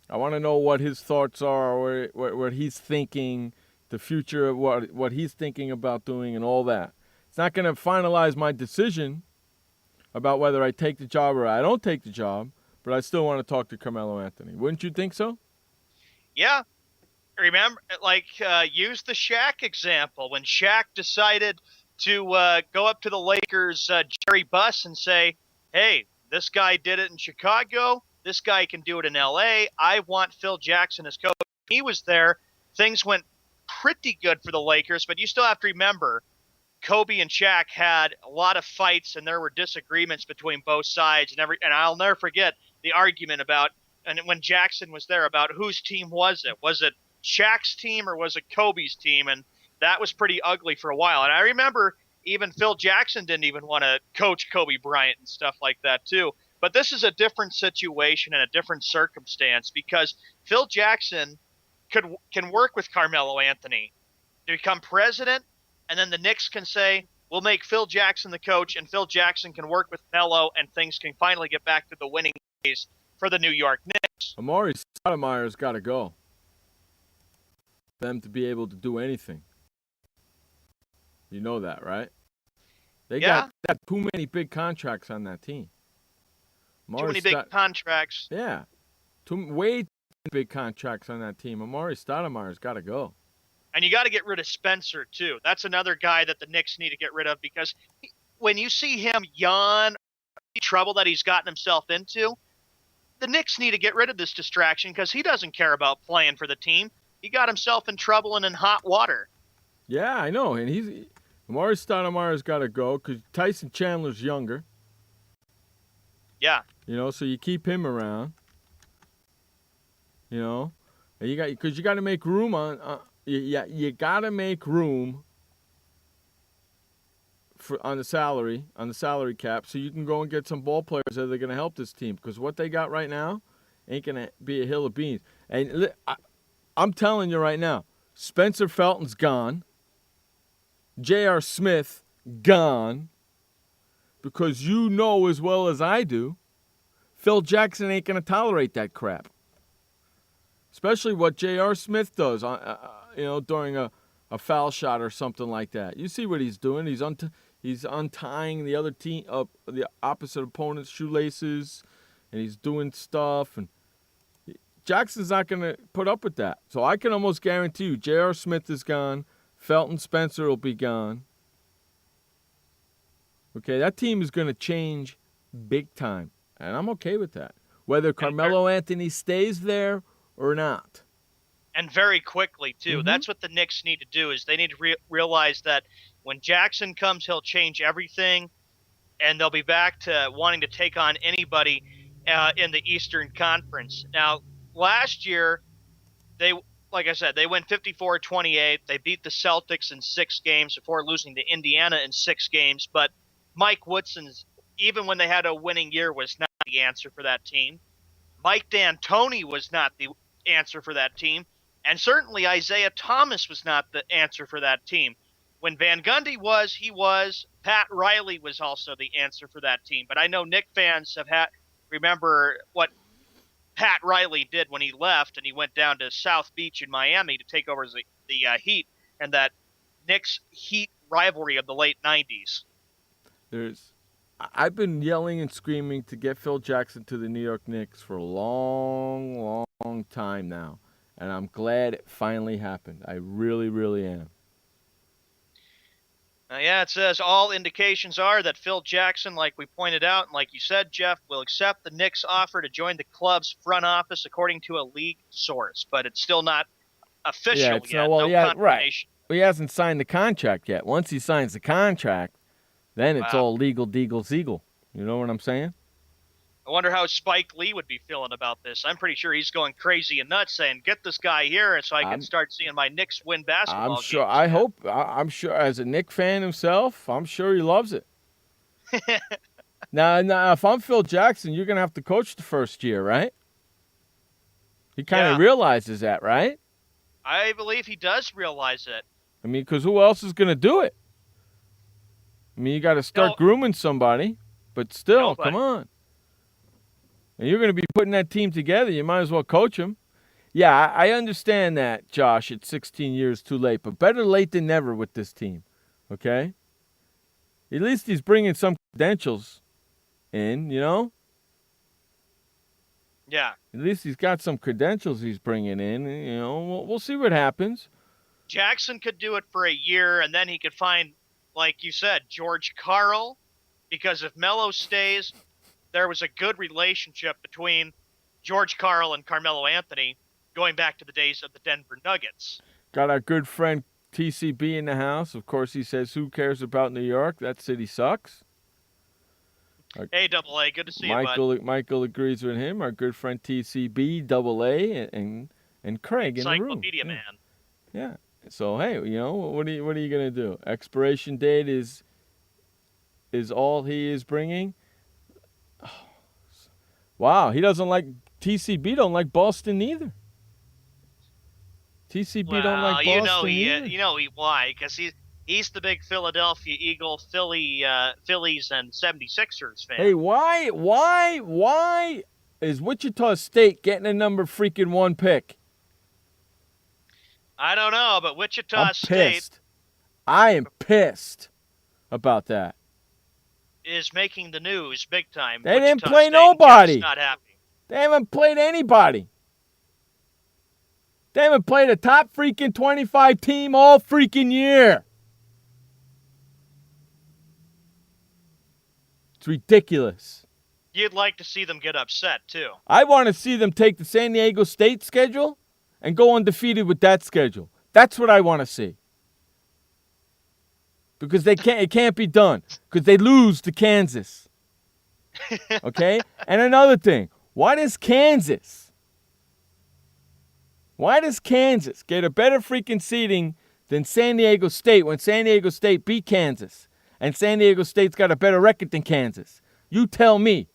I want to know what his thoughts are, what he's thinking, the future, what he's thinking about doing and all that. It's not going to finalize my decision about whether I take the job or I don't take the job, but I still want to talk to Carmelo Anthony. Wouldn't you think so? Yeah. Remember, use the Shaq example. When Shaq decided to go up to the Lakers' Jerry Buss and say, hey, this guy did it in Chicago. This guy can do it in L.A. I want Phil Jackson as coach. He was there. Things went pretty good for the Lakers, but you still have to remember Kobe and Shaq had a lot of fights, and there were disagreements between both sides. And I'll never forget the argument about, and when Jackson was there, about whose team was it? Was it Shaq's team or was it Kobe's team? And that was pretty ugly for a while. And I remember even Phil Jackson didn't even want to coach Kobe Bryant and stuff like that too. But this is a different situation and a different circumstance because Phil Jackson can work with Carmelo Anthony to become president, and then the Knicks can say, we'll make Phil Jackson the coach, and Phil Jackson can work with Melo, and things can finally get back to the winning ways for the New York Knicks. Amari Stoudemire's got to go. For them to be able to do anything. You know that, right? They got too many big contracts on that team. Too many big contracts. Yeah. Way too many big contracts on that team. Amari Stoudemire's got to go. And you got to get rid of Spencer, too. That's another guy that the Knicks need to get rid of because when you see him yawn, the trouble that he's gotten himself into, the Knicks need to get rid of this distraction because he doesn't care about playing for the team. He got himself in trouble and in hot water. Yeah, I know. And Amari Stoudemire's got to go because Tyson Chandler's younger. Yeah. You know, so you keep him around. You know, and you got to make room on. You got to make room on the salary cap so you can go and get some ball players that are going to help this team because what they got right now ain't going to be a hill of beans. And I'm telling you right now, Spencer Felton's gone. J.R. Smith gone because you know as well as I do, Phil Jackson ain't going to tolerate that crap. Especially what J.R. Smith does during a foul shot or something like that. You see what he's doing. He's untying the other team, the opposite opponent's shoelaces, and he's doing stuff. And Jackson's not going to put up with that. So I can almost guarantee you J.R. Smith is gone. Felton Spencer will be gone. Okay, that team is going to change big time, and I'm okay with that. Whether Carmelo Anthony stays there or not. And very quickly, too. Mm-hmm. That's what the Knicks need to do is they need to realize that when Jackson comes, he'll change everything, and they'll be back to wanting to take on anybody in the Eastern Conference. Now, last year, like I said, they went 54-28. They beat the Celtics in 6 games before losing to Indiana in 6 games. But Mike Woodson's, even when they had a winning year, was not the answer for that team. Mike D'Antoni was not the answer for that team. And certainly Isaiah Thomas was not the answer for that team. When Van Gundy was, he was. Pat Riley was also the answer for that team. But I know Knick fans remember what Pat Riley did when he left and he went down to South Beach in Miami to take over the Heat and that Knicks Heat rivalry of the late 90s. I've been yelling and screaming to get Phil Jackson to the New York Knicks for a long, long time now. And I'm glad it finally happened. I really, really am. It says all indications are that Phil Jackson, like we pointed out, and like you said, Jeff, will accept the Knicks' offer to join the club's front office, according to a league source. But it's still not official yet. No confirmation. Right. He hasn't signed the contract yet. Once he signs the contract, then it's all legal, deagle, seagle. You know what I'm saying? I wonder how Spike Lee would be feeling about this. I'm pretty sure he's going crazy and nuts saying, get this guy here so I can start seeing my Knicks win basketball I'm sure. games. I'm sure as a Knicks fan himself, I'm sure he loves it. Now, if I'm Phil Jackson, you're going to have to coach the first year, right? He kind of realizes that, right? I believe he does realize it. I mean, because who else is going to do it? I mean, you got to start grooming somebody, but still, come on. And you're going to be putting that team together. You might as well coach them. Yeah, I understand that, Josh. It's 16 years too late, but better late than never with this team, okay? At least he's bringing some credentials in, you know? Yeah. At least he's got some credentials he's bringing in. You know, we'll see what happens. Jackson could do it for a year, and then he could find like you said, George Karl, because if Melo stays, there was a good relationship between George Karl and Carmelo Anthony going back to the days of the Denver Nuggets. Got our good friend TCB in the house. Of course, he says, who cares about New York? That city sucks. Hey, Double A, good to see you, bud. Michael agrees with him. Our good friend TCB, Double A, and Craig in the room. Encyclopedia man. Yeah. So hey, what are you gonna do? Expiration date is all he is bringing. Oh, wow, he doesn't like TCB. Don't like Boston either. TCB don't like Boston either. Why? Because he's the big Philadelphia Eagle, Phillies, and 76ers fan. Hey, why is Wichita State getting a number freaking 1 pick? I don't know, but Wichita I'm State pissed. I am pissed about that. is making the news big time. They didn't Wichita play State nobody. Not happy. They haven't played anybody. They haven't played a top freaking 25 team all freaking year. It's ridiculous. You'd like to see them get upset, too. I want to see them take the San Diego State schedule and go undefeated with that schedule. That's what I want to see. Because it can't be done. Because they lose to Kansas. Okay? And another thing, why does Kansas get a better freaking seeding than San Diego State when San Diego State beat Kansas? And San Diego State's got a better record than Kansas. You tell me.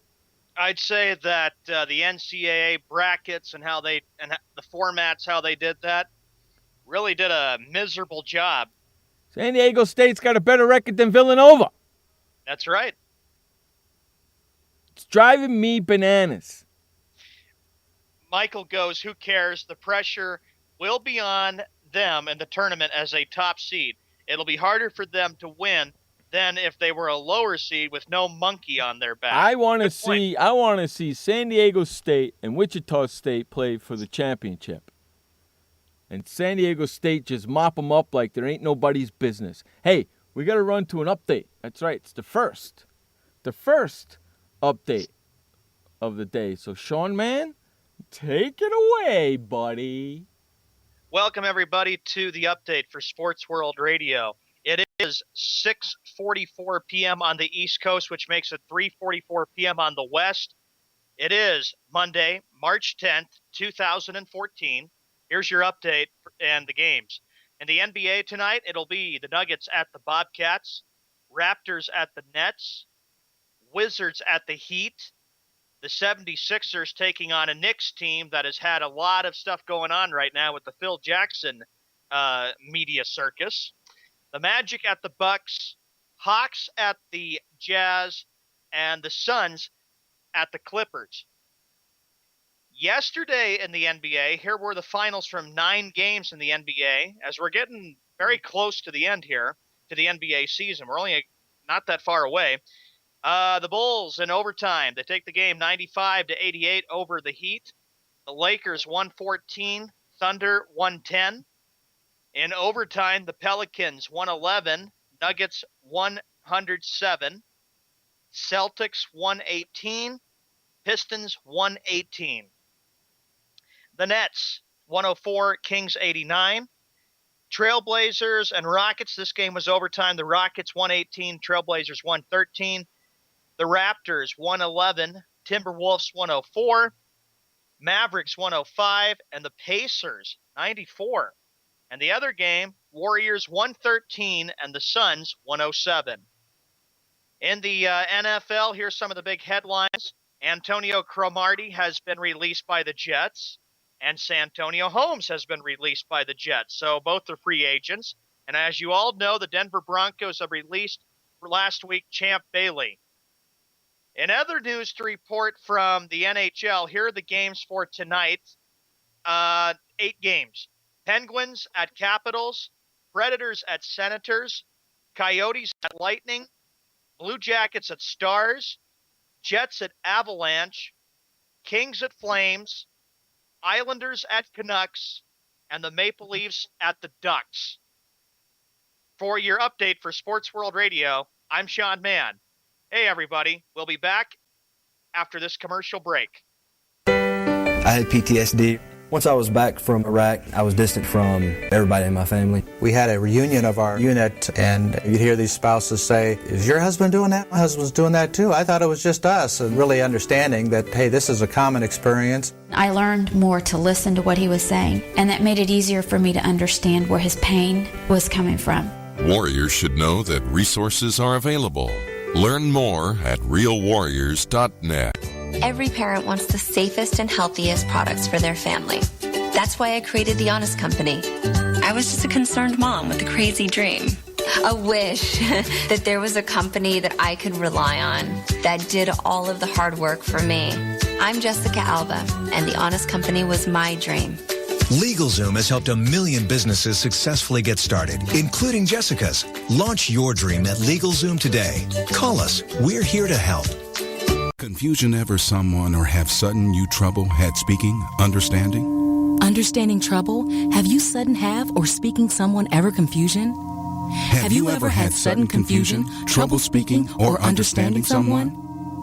I'd say that the NCAA brackets and the formats, how they did that, really did a miserable job. San Diego State's got a better record than Villanova. That's right. It's driving me bananas. Michael goes, who cares? The pressure will be on them in the tournament as a top seed. It'll be harder for them to win than if they were a lower seed with no monkey on their back. I want to see San Diego State and Wichita State play for the championship. And San Diego State just mop them up like there ain't nobody's business. Hey, we got to run to an update. That's right. It's the first update of the day. So, Sean, man, take it away, buddy. Welcome, everybody, to the update for Sports World Radio. It is 6:44 p.m. on the East Coast, which makes it 3:44 p.m. on the West. It is Monday, March 10th, 2014. Here's your update and the games. In the NBA tonight, it'll be the Nuggets at the Bobcats, Raptors at the Nets, Wizards at the Heat, the 76ers taking on a Knicks team that has had a lot of stuff going on right now with the Phil Jackson media circus, the Magic at the Bucks, Hawks at the Jazz, and the Suns at the Clippers. Yesterday in the NBA, here were the finals from 9 games in the NBA. As we're getting very close to the end here, to the NBA season, we're only not that far away. The Bulls in overtime, they take the game 95-88 over the Heat. The Lakers 114, Thunder 110. In overtime, the Pelicans 111, Nuggets 107, Celtics 118, Pistons 118. The Nets 104, Kings 89. Trailblazers and Rockets, this game was overtime. The Rockets 118, Trailblazers 113. The Raptors 111, Timberwolves 104, Mavericks 105, and the Pacers 94. And the other game, Warriors 113 and the Suns 107. In the NFL, here's some of the big headlines. Antonio Cromartie has been released by the Jets, and Santonio Holmes has been released by the Jets. So both are free agents. And as you all know, the Denver Broncos have released last week Champ Bailey. In other news to report from the NHL, here are the games for tonight. 8 games. Penguins at Capitals, Predators at Senators, Coyotes at Lightning, Blue Jackets at Stars, Jets at Avalanche, Kings at Flames, Islanders at Canucks, and the Maple Leafs at the Ducks. For your update for Sports World Radio, I'm Sean Mann. Hey, everybody. We'll be back after this commercial break. I had PTSD. Once I was back from Iraq, I was distant from everybody in my family. We had a reunion of our unit, and you'd hear these spouses say, "Is your husband doing that? My husband's doing that too. I thought it was just us." And really understanding that, hey, this is a common experience. I learned more to listen to what he was saying, and that made it easier for me to understand where his pain was coming from. Warriors should know that resources are available. Learn more at realwarriors.net. Every parent wants the safest and healthiest products for their family. That's why I created The Honest Company. I was just a concerned mom with a crazy dream. A wish that there was a company that I could rely on that did all of the hard work for me. I'm Jessica Alba, and The Honest Company was my dream. LegalZoom has helped 1 million businesses successfully get started, including Jessica's. Launch your dream at LegalZoom today. Call us. We're here to help. Confusion ever someone or have sudden you trouble had speaking, understanding? Understanding trouble? Have you sudden have or speaking someone ever confusion? Have you ever had sudden confusion, trouble speaking, or understanding someone?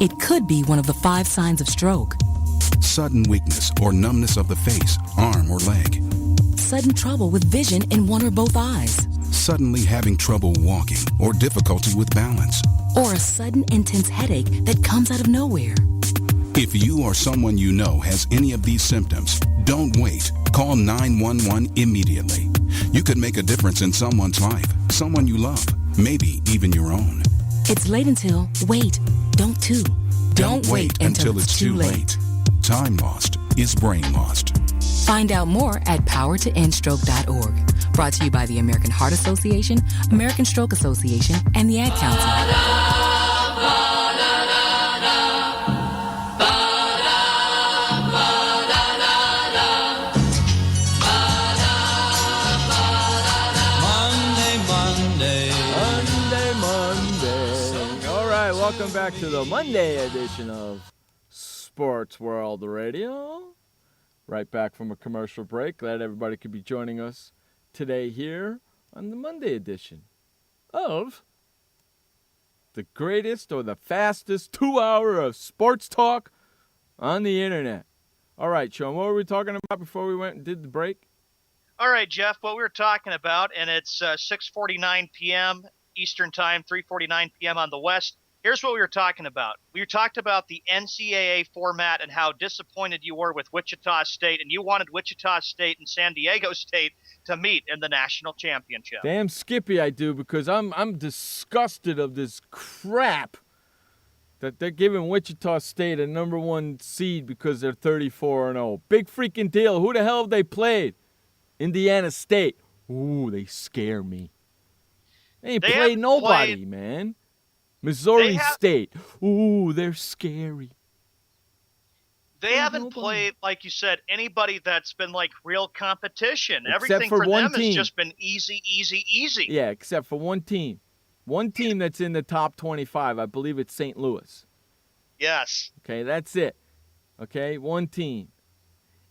It could be one of the 5 signs of stroke. Sudden weakness or numbness of the face, arm, or leg. Sudden trouble with vision in one or both eyes. Suddenly having trouble walking or difficulty with balance. Or a sudden intense headache that comes out of nowhere. If you or someone you know has any of these symptoms, don't wait. Call 911 immediately. You could make a difference in someone's life, someone you love, maybe even your own. It's late until, wait, don't too. Don't wait until it's too late. Time lost is brain lost. Find out more at powertoendstroke.org. Brought to you by the American Heart Association, American Stroke Association, and the Ad Council. Monday. All right, welcome back to the Monday edition of Sports World Radio. Right back from a commercial break. Glad everybody could be joining us today here on the Monday edition of the greatest or the fastest 2 hour of sports talk on the internet. All right, Sean, what were we talking about before we went and did the break? All right, Jeff, what we were talking about, and it's 6:49 p.m. Eastern Time, 3:49 p.m. on the West. Here's what we were talking about. We talked about the NCAA format and how disappointed you were with Wichita State, and you wanted Wichita State and San Diego State to meet in the national championship. Damn Skippy I do, because I'm disgusted of this crap that they're giving Wichita State a number 1 seed because they're 34-0. Big freaking deal. Who the hell have they played? Indiana State. Ooh, they scare me. They ain't played nobody, man. Missouri State. Ooh, they're scary. They haven't played, like you said, anybody that's been like real competition. Except Everything for for one them team. has just been easy, easy, easy. Yeah, except for one team. One team that's in the top 25. I believe it's St. Louis. Yes. Okay, that's it. Okay, one team.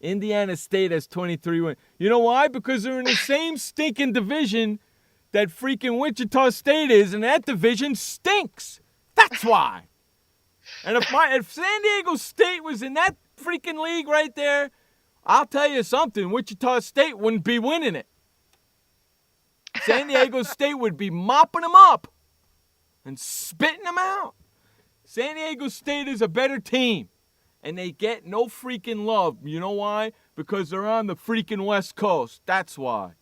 Indiana State has 23 wins. You know why? Because they're in the same stinking division that freaking Wichita State is, and that division stinks. That's why. And if San Diego State was in that freaking league right there, I'll tell you something, Wichita State wouldn't be winning it. San Diego State would be mopping them up and spitting them out. San Diego State is a better team, and they get no freaking love. You know why? Because they're on the freaking West Coast. That's why.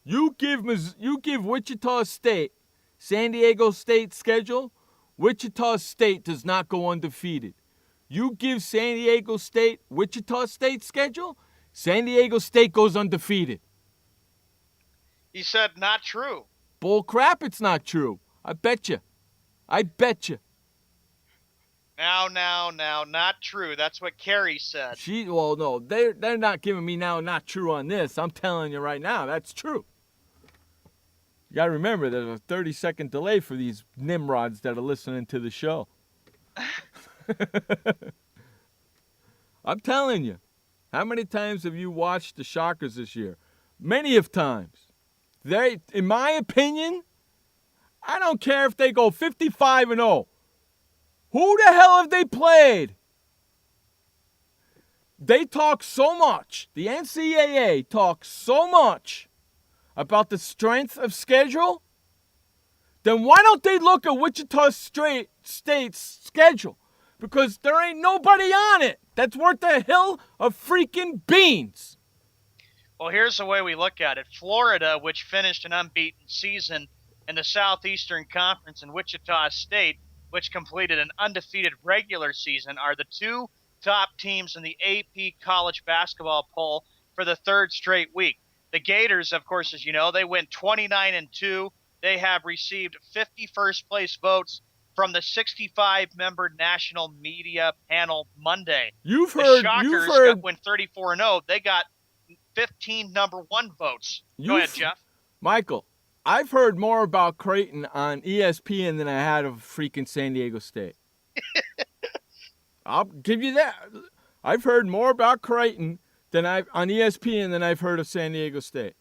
You give Wichita State San Diego State schedule, Wichita State does not go undefeated. You give San Diego State Wichita State schedule, San Diego State goes undefeated. He said not true. Bull crap, it's not true. I bet you. Now, not true. That's what Carrie said. No, they're not giving me now not true on this. I'm telling you right now, that's true. You got to remember, there's a 30-second delay for these nimrods that are listening to the show. I'm telling you. How many times have you watched the Shockers this year? Many of times. in my opinion, I don't care if they go 55-0. Who the hell have they played? They talk so much. The NCAA talks so much about the strength of schedule. Then why don't they look at Wichita State's schedule? Because there ain't nobody on it that's worth a hill of freaking beans. Well, here's the way we look at it. Florida, which finished an unbeaten season in the Southeastern Conference, and Wichita State, which completed an undefeated regular season, are the two top teams in the AP college basketball poll for the third straight week. The Gators, of course, as you know, they went 29-2. They have received 51st place votes from the 65-member national media panel Monday. The Shockers went 34-0. They got 15 number one votes. Go ahead, Jeff. Michael, I've heard more about Creighton on ESPN than I had of freaking San Diego State. I'll give you that. I've heard more about Creighton on ESPN than I've heard of San Diego State.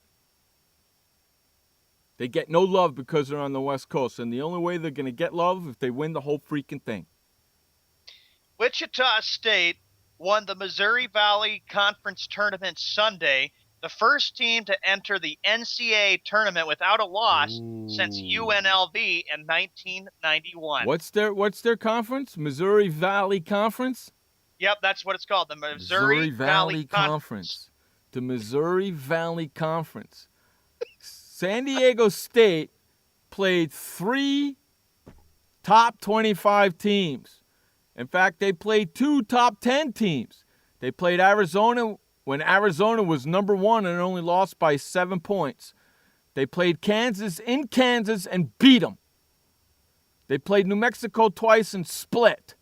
They get no love because they're on the West Coast, and the only way they're going to get love is if they win the whole freaking thing. Wichita State won the Missouri Valley Conference Tournament Sunday, the first team to enter the NCAA tournament without a loss since UNLV in 1991. What's their conference? Missouri Valley Conference? Yep, that's what it's called, the Missouri Valley Conference. The Missouri Valley Conference. San Diego State played 3 top 25 teams. In fact, they played 2 top 10 teams. They played Arizona when Arizona was number 1 and only lost by 7 points. They played Kansas in Kansas and beat them. They played New Mexico twice and split.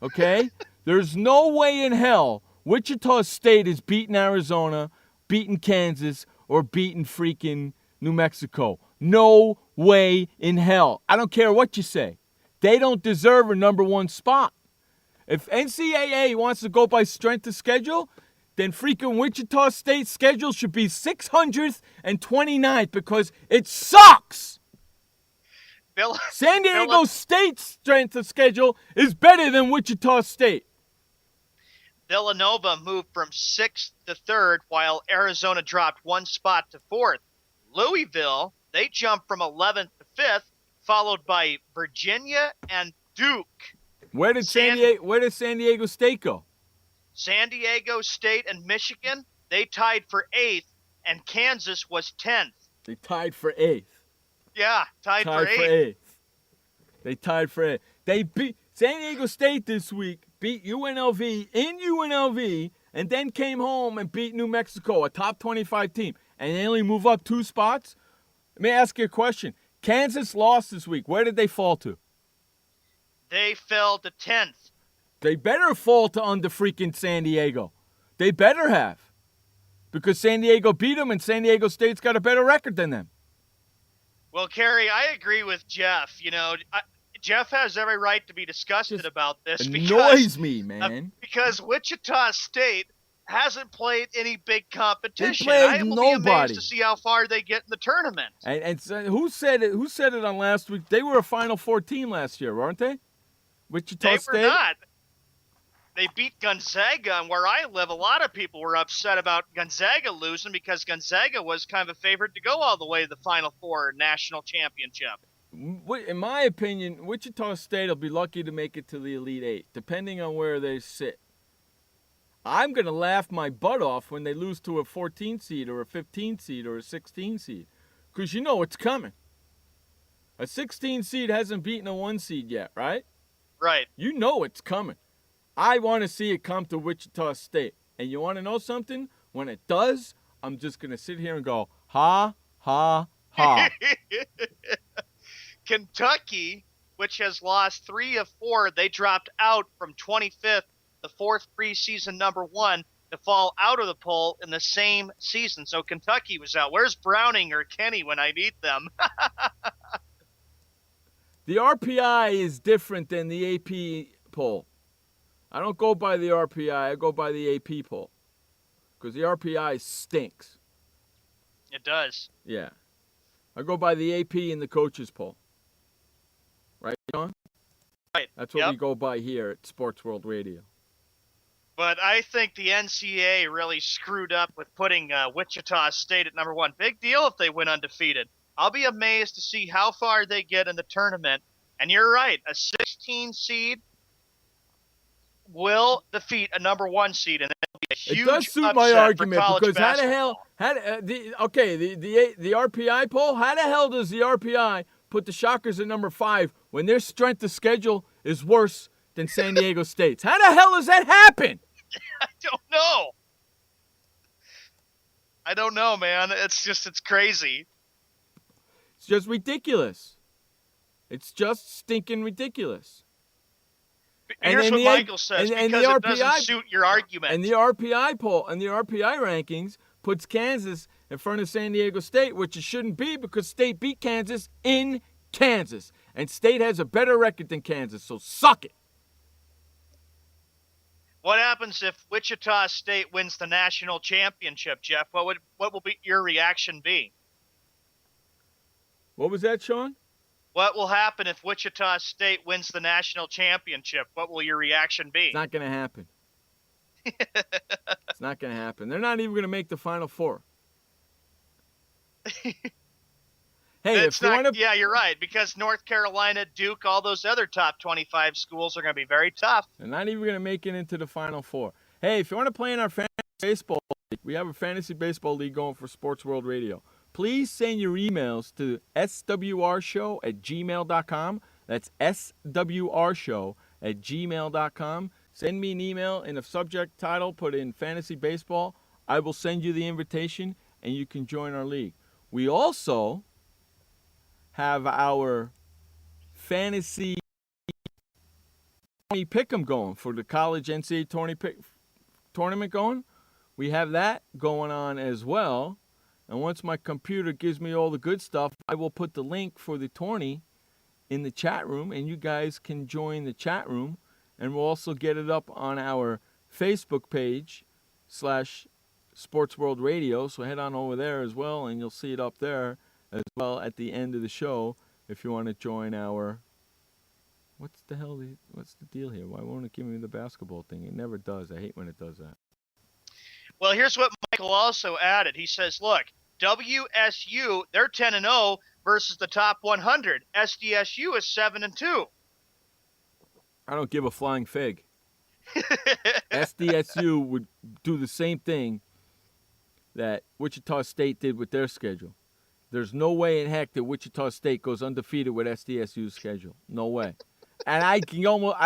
Okay? There's no way in hell Wichita State is beating Arizona, beating Kansas, or beating freaking New Mexico. No way in hell. I don't care what you say. They don't deserve a number 1 spot. If NCAA wants to go by strength of schedule, then freaking Wichita State's schedule should be 629th because it sucks. San Diego State's strength of schedule is better than Wichita State. Villanova moved from 6th to 3rd, while Arizona dropped 1 spot to 4th. Louisville, they jumped from 11th to 5th, followed by Virginia and Duke. Where did San Diego State go? San Diego State and Michigan, they tied for 8th, and Kansas was 10th. They tied for 8th. Yeah, tied for 8th. They tied for 8th. They beat San Diego State this week, beat UNLV in UNLV, and then came home and beat New Mexico, a top 25 team, and they only move up 2 spots? Let me ask you a question. Kansas lost this week. Where did they fall to? They fell to 10th. They better fall to under freaking San Diego. They better have. Because San Diego beat them and San Diego State's got a better record than them. Well, Kerry, I agree with Jeff. You know, Jeff has every right to be disgusted about this. Annoys me, man. Because Wichita State hasn't played any big competition. They played I will nobody. be amazed to see how far they get in the tournament. And so who said it? Who said it on last week? They were a Final Four team last year, weren't they? Wichita State? They were not. They beat Gonzaga, and where I live, a lot of people were upset about Gonzaga losing because Gonzaga was kind of a favorite to go all the way to the Final Four national championship. In my opinion, Wichita State will be lucky to make it to the Elite Eight, depending on where they sit. I'm going to laugh my butt off when they lose to a 14 seed or a 15 seed or a 16 seed, because you know it's coming. A 16 seed hasn't beaten a 1 seed yet, right? Right. You know it's coming. I want to see it come to Wichita State. And you want to know something? When it does, I'm just going to sit here and go, ha, ha, ha. Kentucky, which has lost 3 of 4, they dropped out from 25th, the 4th preseason number 1, to fall out of the poll in the same season. So Kentucky was out. Where's Browning or Kenny when I need them? The RPI is different than the AP poll. I don't go by the RPI. I go by the AP poll. Because the RPI stinks. It does. Yeah. I go by the AP and the coaches poll. Right, John? Right. That's what we go by here at Sports World Radio. But I think the NCAA really screwed up with putting Wichita State at number 1. Big deal if they win undefeated. I'll be amazed to see how far they get in the tournament. And you're right, a 16 seed will defeat a number 1 seed, and it'll be a huge It does suit my argument because how the hell, the RPI poll, how the hell does the RPI put the Shockers at number 5 when their strength of schedule is worse than San Diego State's? How the hell does that happen? I don't know, man. It's crazy. It's just ridiculous. It's just stinking ridiculous. Here's what Michael says, because it doesn't suit your argument. And the RPI poll and the RPI rankings puts Kansas in front of San Diego State, which it shouldn't be because State beat Kansas in Kansas. And State has a better record than Kansas, so suck it. What happens if Wichita State wins the national championship, Jeff? What will be your reaction be? What was that, Sean? What will happen if Wichita State wins the national championship? What will your reaction be? It's not going to happen. It's not going to happen. They're not even going to make the Final Four. Hey, yeah, you're right, because North Carolina, Duke, all those other top 25 schools are going to be very tough. They're not even going to make it into the Final Four. Hey, if you want to play in our fantasy baseball league, we have a fantasy baseball league going for Sports World Radio. Please send your emails to swrshow@gmail.com. That's swrshow@gmail.com. Send me an email in the subject title, put in fantasy baseball. I will send you the invitation, and you can join our league. We also have our fantasy pick'em going for the college NCAA tournament going. We have that going on as well. And once my computer gives me all the good stuff, I will put the link for the tourney in the chat room, and you guys can join the chat room. And we'll also get it up on our Facebook page /Sports World Radio. So head on over there as well, and you'll see it up there as well at the end of the show if you want to join our... What's the deal here? Why won't it give me the basketball thing? It never does. I hate when it does that. Well, here's what Michael also added. He says, look, WSU, they're 10-0 versus the top 100. SDSU is 7-2. I don't give a flying fig. SDSU would do the same thing that Wichita State did with their schedule. There's no way in heck that Wichita State goes undefeated with SDSU's schedule. No way. And I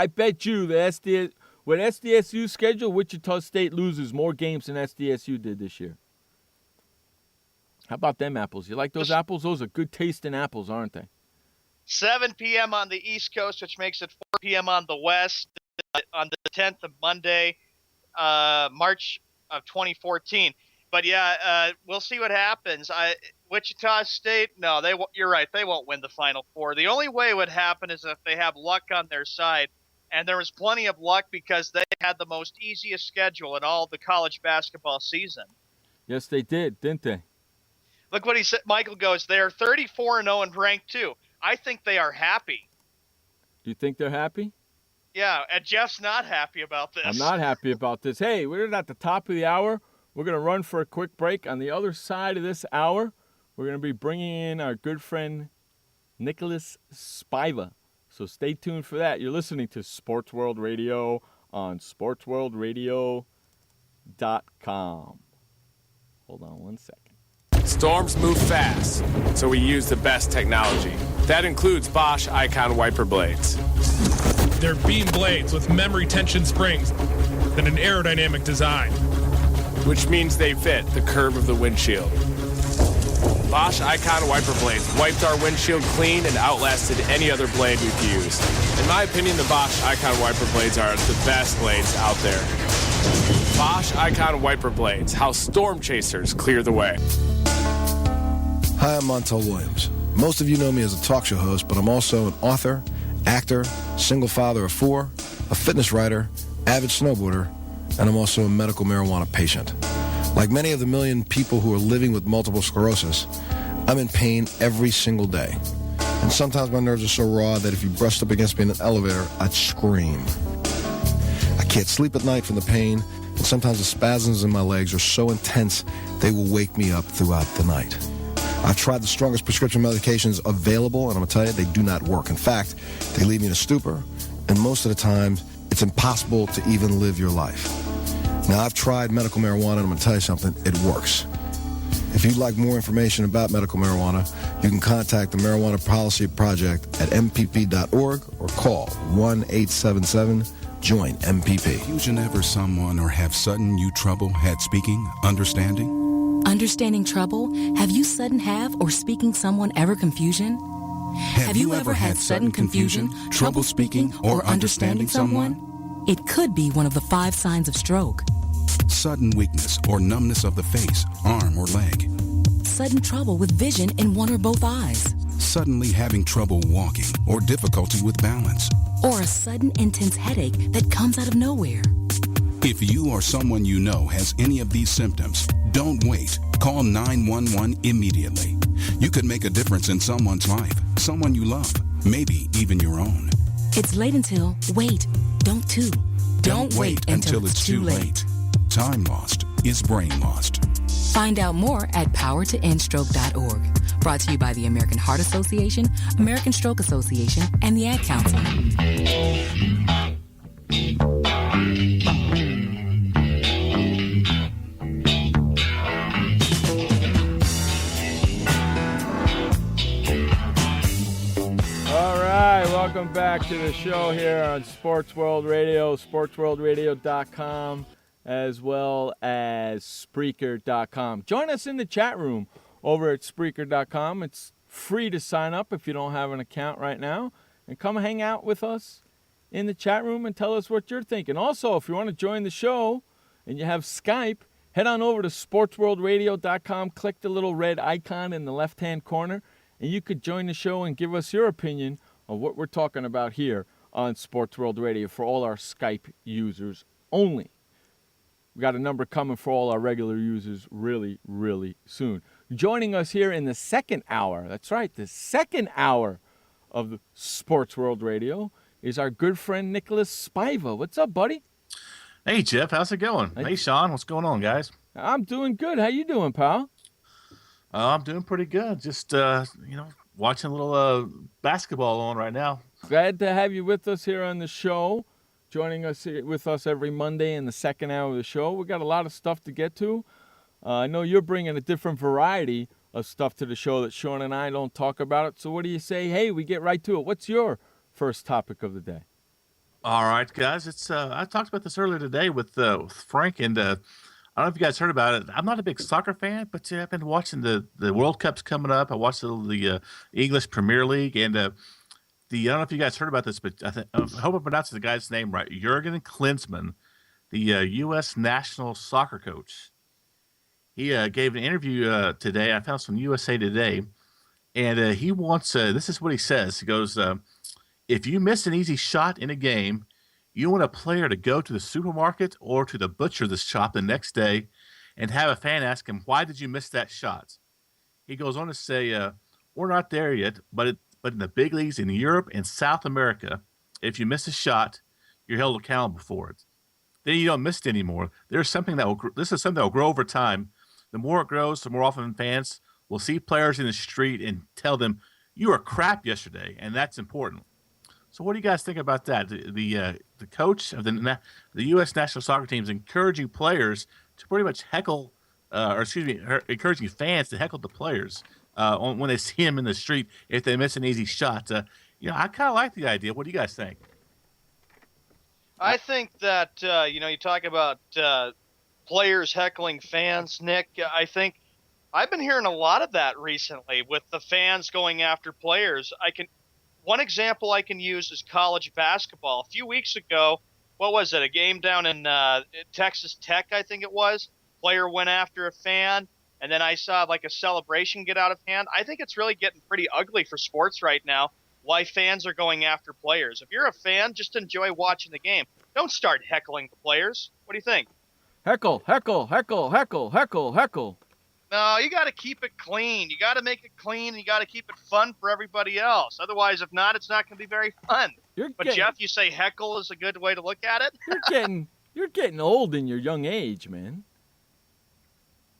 bet you that with SDSU's schedule, Wichita State loses more games than SDSU did this year. How about them apples? You like those apples? Those are good tasting apples, aren't they? 7 p.m. on the East Coast, which makes it 4 p.m. on the West, on the 10th of Monday, March of 2014. But yeah, we'll see what happens. Wichita State, no, you're right. They won't win the Final Four. The only way it would happen is if they have luck on their side. And there was plenty of luck because they had the most easiest schedule in all the college basketball season. Yes, they did, didn't they? Look what he said. Michael goes, they are 34-0 and ranked 2. I think they are happy. Do you think they're happy? Yeah, and Jeff's not happy about this. I'm not happy about this. Hey, we're at the top of the hour. We're going to run for a quick break. On the other side of this hour, we're going to be bringing in our good friend Nicholas Spiva. So stay tuned for that. You're listening to Sports World Radio on SportsWorldRadio.com. Hold on one second. Storms move fast, so we use the best technology. That includes Bosch Icon wiper blades. They're beam blades with memory tension springs and an aerodynamic design, which means they fit the curve of the windshield. Bosch Icon wiper blades wiped our windshield clean and outlasted any other blade we've used. In my opinion, the Bosch Icon wiper blades are the best blades out there. Bosch Icon wiper blades, how storm chasers clear the way. Hi, I'm Montel Williams. Most of you know me as a talk show host, but I'm also an author, actor, single father of 4, a fitness writer, avid snowboarder, and I'm also a medical marijuana patient. Like many of the million people who are living with multiple sclerosis, I'm in pain every single day. And sometimes my nerves are so raw that if you brushed up against me in an elevator, I'd scream. I can't sleep at night from the pain, and sometimes the spasms in my legs are so intense they will wake me up throughout the night. I've tried the strongest prescription medications available, and I'm going to tell you, they do not work. In fact, they leave me in a stupor, and most of the time, it's impossible to even live your life. Now, I've tried medical marijuana, and I'm going to tell you something, it works. If you'd like more information about medical marijuana, you can contact the Marijuana Policy Project at mpp.org or call 1-877-JOIN-MPP. Have you ever someone or have sudden you trouble had speaking, understanding? Understanding trouble? Have you sudden have or speaking someone ever confusion? Have you ever had sudden confusion, trouble speaking, or understanding someone? It could be one of the 5 signs of stroke. Sudden weakness or numbness of the face, arm, or leg. Sudden trouble with vision in one or both eyes. Suddenly having trouble walking or difficulty with balance. Or a sudden intense headache that comes out of nowhere. If you or someone you know has any of these symptoms, don't wait. Call 911 immediately. You could make a difference in someone's life, someone you love, maybe even your own. It's late until, wait, don't too. Don't wait until it's too late. Time lost is brain lost. Find out more at powertoendstroke.org. Brought to you by the American Heart Association, American Stroke Association, and the Ad Council. All right, welcome back to the show here on Sports World Radio, sportsworldradio.com, as well as Spreaker.com. Join us in the chat room over at Spreaker.com. It's free to sign up if you don't have an account right now. And come hang out with us in the chat room and tell us what you're thinking. Also, if you want to join the show and you have Skype, head on over to sportsworldradio.com, click the little red icon in the left-hand corner, and you could join the show and give us your opinion on what we're talking about here on Sports World Radio for all our Skype users only. We got a number coming for all our regular users really, really soon. Joining us here in the second hour, that's right, the second hour of the Sports World Radio is our good friend Nicholas Spiva. What's up, buddy? Hey, Jeff. How's it going? Hey, Sean. What's going on, guys? I'm doing good. How you doing, pal? I'm doing pretty good. Just, watching a little basketball on right now. Glad to have you with us here on the show. Joining us with us every Monday in the second hour of the show. We got a lot of stuff to get to. I know you're bringing a different variety of stuff to the show that Sean and I don't talk about it. So what do you say? Hey, we get right to it. What's your first topic of the day? All right, guys. It's I talked about this earlier today with Frank, and I don't know if you guys heard about it. I'm not a big soccer fan, but I've been watching the World Cup's coming up. I watched the English Premier League, and I don't know if you guys heard about this, but I hope I pronounced the guy's name right. Jurgen Klinsmann, the U.S. national soccer coach. He gave an interview today. I found some USA Today, and he wants. This is what he says. He goes, "If you miss an easy shot in a game, you want a player to go to the supermarket or to the butcher's shop the next day, and have a fan ask him, why did you miss that shot?" He goes on to say, "We're not there yet, but in the big leagues in Europe and South America, if you miss a shot, you're held accountable for it. Then you don't miss it anymore. This is something that will grow over time. The more it grows, the more often fans will see players in the street and tell them, you were crap yesterday, and that's important." So what do you guys think about that? The coach of the U.S. national soccer team is encouraging players to pretty much heckle, encouraging fans to heckle the players when they see him in the street if they miss an easy shot. I kind of like the idea. What do you guys think? I think that, you talk about players heckling fans, Nick. I think I've been hearing a lot of that recently with the fans going after players. One example I can use is college basketball. A few weeks ago, what was it, a game down in Texas Tech, I think it was? Player went after a fan, and then I saw like a celebration get out of hand. I think it's really getting pretty ugly for sports right now, why fans are going after players. If you're a fan, just enjoy watching the game. Don't start heckling the players. What do you think? Heckle. No, you got to keep it clean. You got to make it clean, and you got to keep it fun for everybody else. Otherwise, if not, it's not going to be very fun. Jeff, you say heckle is a good way to look at it? You're getting old in your young age, man.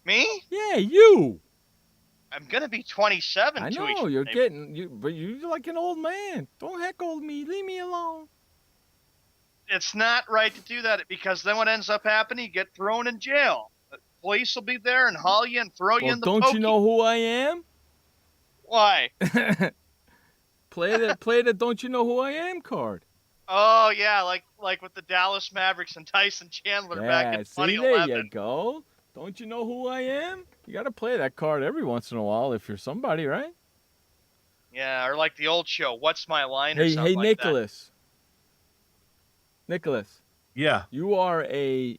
Me? Yeah, you. I'm going to be 27. I know, but you're like an old man. Don't heckle me. Leave me alone. It's not right to do that because then what ends up happening, you get thrown in jail. The police will be there and haul you and throw you in the don't pokey. You know who I am? Why? Play the Don't You Know Who I Am card. Oh, yeah, like with the Dallas Mavericks and Tyson Chandler back in 2011. There you go. Don't you know who I am? You got to play that card every once in a while if you're somebody, right? Yeah, or like the old show, What's My Line or something Hey, like Nicholas. Nicholas. Yeah. You are a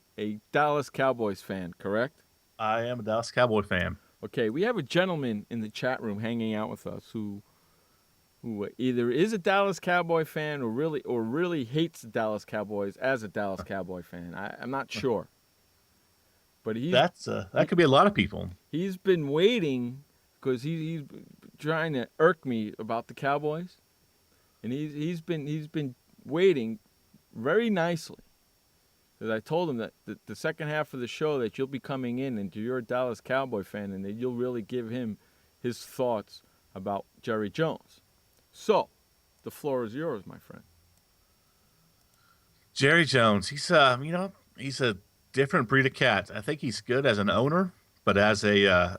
Dallas Cowboys fan, correct? I am a Dallas Cowboy fan. Okay, we have a gentleman in the chat room hanging out with us who either is a Dallas Cowboy fan or really hates the Dallas Cowboys as a Dallas Cowboy fan. I'm not sure. But that could be a lot of people. He's been waiting because he's trying to irk me about the Cowboys, and he's been waiting very nicely. Because I told him that the second half of the show that you'll be coming in and you're a Dallas Cowboy fan and that you'll really give him his thoughts about Jerry Jones. So, the floor is yours, my friend. Jerry Jones, he's a different breed of cat. I think he's good as an owner, but as a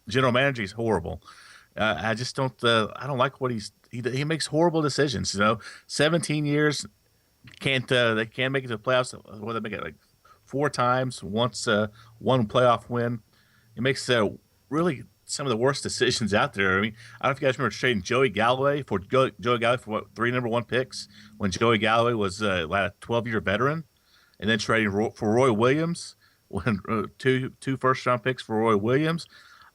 general manager, he's horrible. I just don't. I don't like what he makes horrible decisions. 17 years they can't make it to the playoffs. Well, they make it like 4 times. Once one playoff win. He makes really some of the worst decisions out there. I mean, I don't know if you guys remember trading Joey Galloway for 3 number 1 picks when Joey Galloway was a 12-year veteran. And then trading for Roy Williams, when two first-round picks for Roy Williams.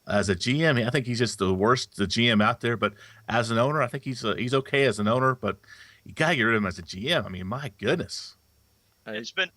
As a GM, I think he's just the GM out there. But as an owner, I think he's okay as an owner. But you gotta get rid of him as a GM. I mean, my goodness. It's been.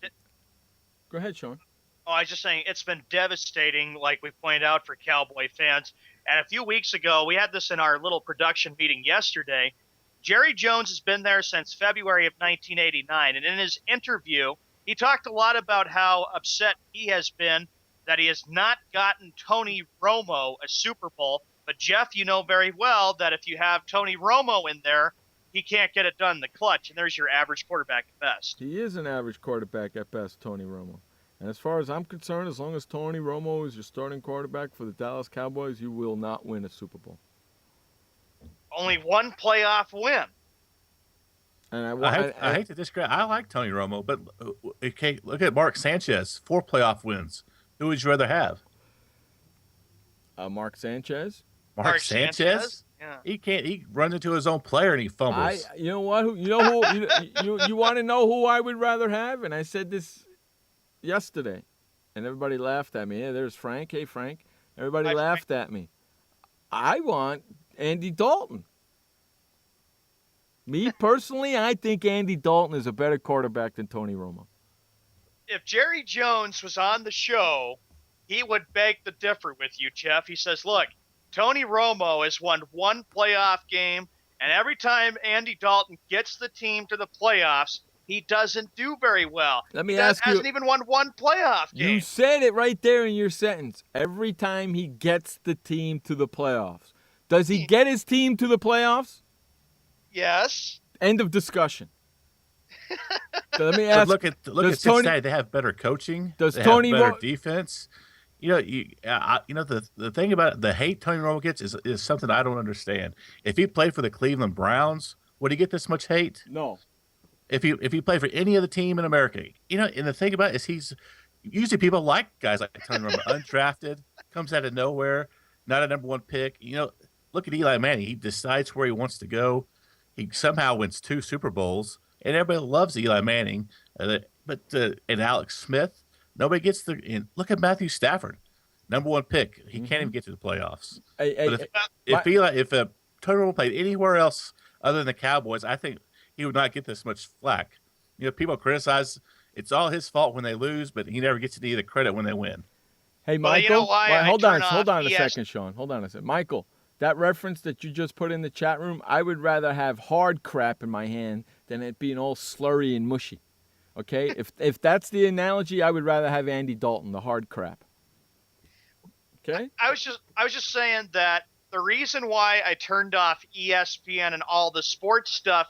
Go ahead, Sean. Oh, I was just saying it's been devastating, like we pointed out for Cowboy fans. And a few weeks ago, we had this in our little production meeting yesterday. Jerry Jones has been there since February of 1989, and in his interview, he talked a lot about how upset he has been that he has not gotten Tony Romo a Super Bowl. But, Jeff, you know very well that if you have Tony Romo in there, he can't get it done in the clutch, and there's your average quarterback at best. He is an average quarterback at best, Tony Romo. And as far as I'm concerned, as long as Tony Romo is your starting quarterback for the Dallas Cowboys, you will not win a Super Bowl. Only one playoff win. And I hate to disagree. I like Tony Romo, but okay, look at Mark Sanchez, 4 playoff wins. Who would you rather have? Mark Sanchez. Mark Sanchez? Yeah. He can't. He runs into his own player and he fumbles. You know what? You want to know who I would rather have? And I said this yesterday, and everybody laughed at me. Yeah, there's Frank. Hey, Frank. Everybody laughed at me. I want Andy Dalton. Me personally, I think Andy Dalton is a better quarterback than Tony Romo. If Jerry Jones was on the show, he would beg to differ with you, Jeff. He says, look, Tony Romo has won 1 playoff game, and every time Andy Dalton gets the team to the playoffs, he doesn't do very well. Let me ask you. Hasn't even won 1 playoff game. You said it right there in your sentence. Every time he gets the team to the playoffs. Does he get his team to the playoffs? Yes. End of discussion. So let me ask. Look at Cincinnati. They have better coaching. Does they Tony have better defense? The thing about the hate Tony Romo gets is something I don't understand. If he played for the Cleveland Browns, would he get this much hate? No. If he played for any other team in America, and the thing about it is he's usually people like guys like Tony Romo, undrafted, comes out of nowhere, not a number 1 pick. Look at Eli Manning. He decides where he wants to go. He somehow wins 2 Super Bowls, and everybody loves Eli Manning. And Alex Smith, nobody gets and look at Matthew Stafford, number 1 pick. He can't even get to the playoffs. But if Tony Romo played anywhere else other than the Cowboys, I think he would not get this much flack. People criticize it's all his fault when they lose, but he never gets any of the credit when they win. Hey, Well, Michael. you know why I hold turn on off a ES second, Sean. Hold on a second. Michael, that reference that you just put in the chat room, I would rather have hard crap in my hand than it being all slurry and mushy. Okay? if that's the analogy, I would rather have Andy Dalton, the hard crap. Okay? I was just saying that the reason why I turned off ESPN and all the sports stuff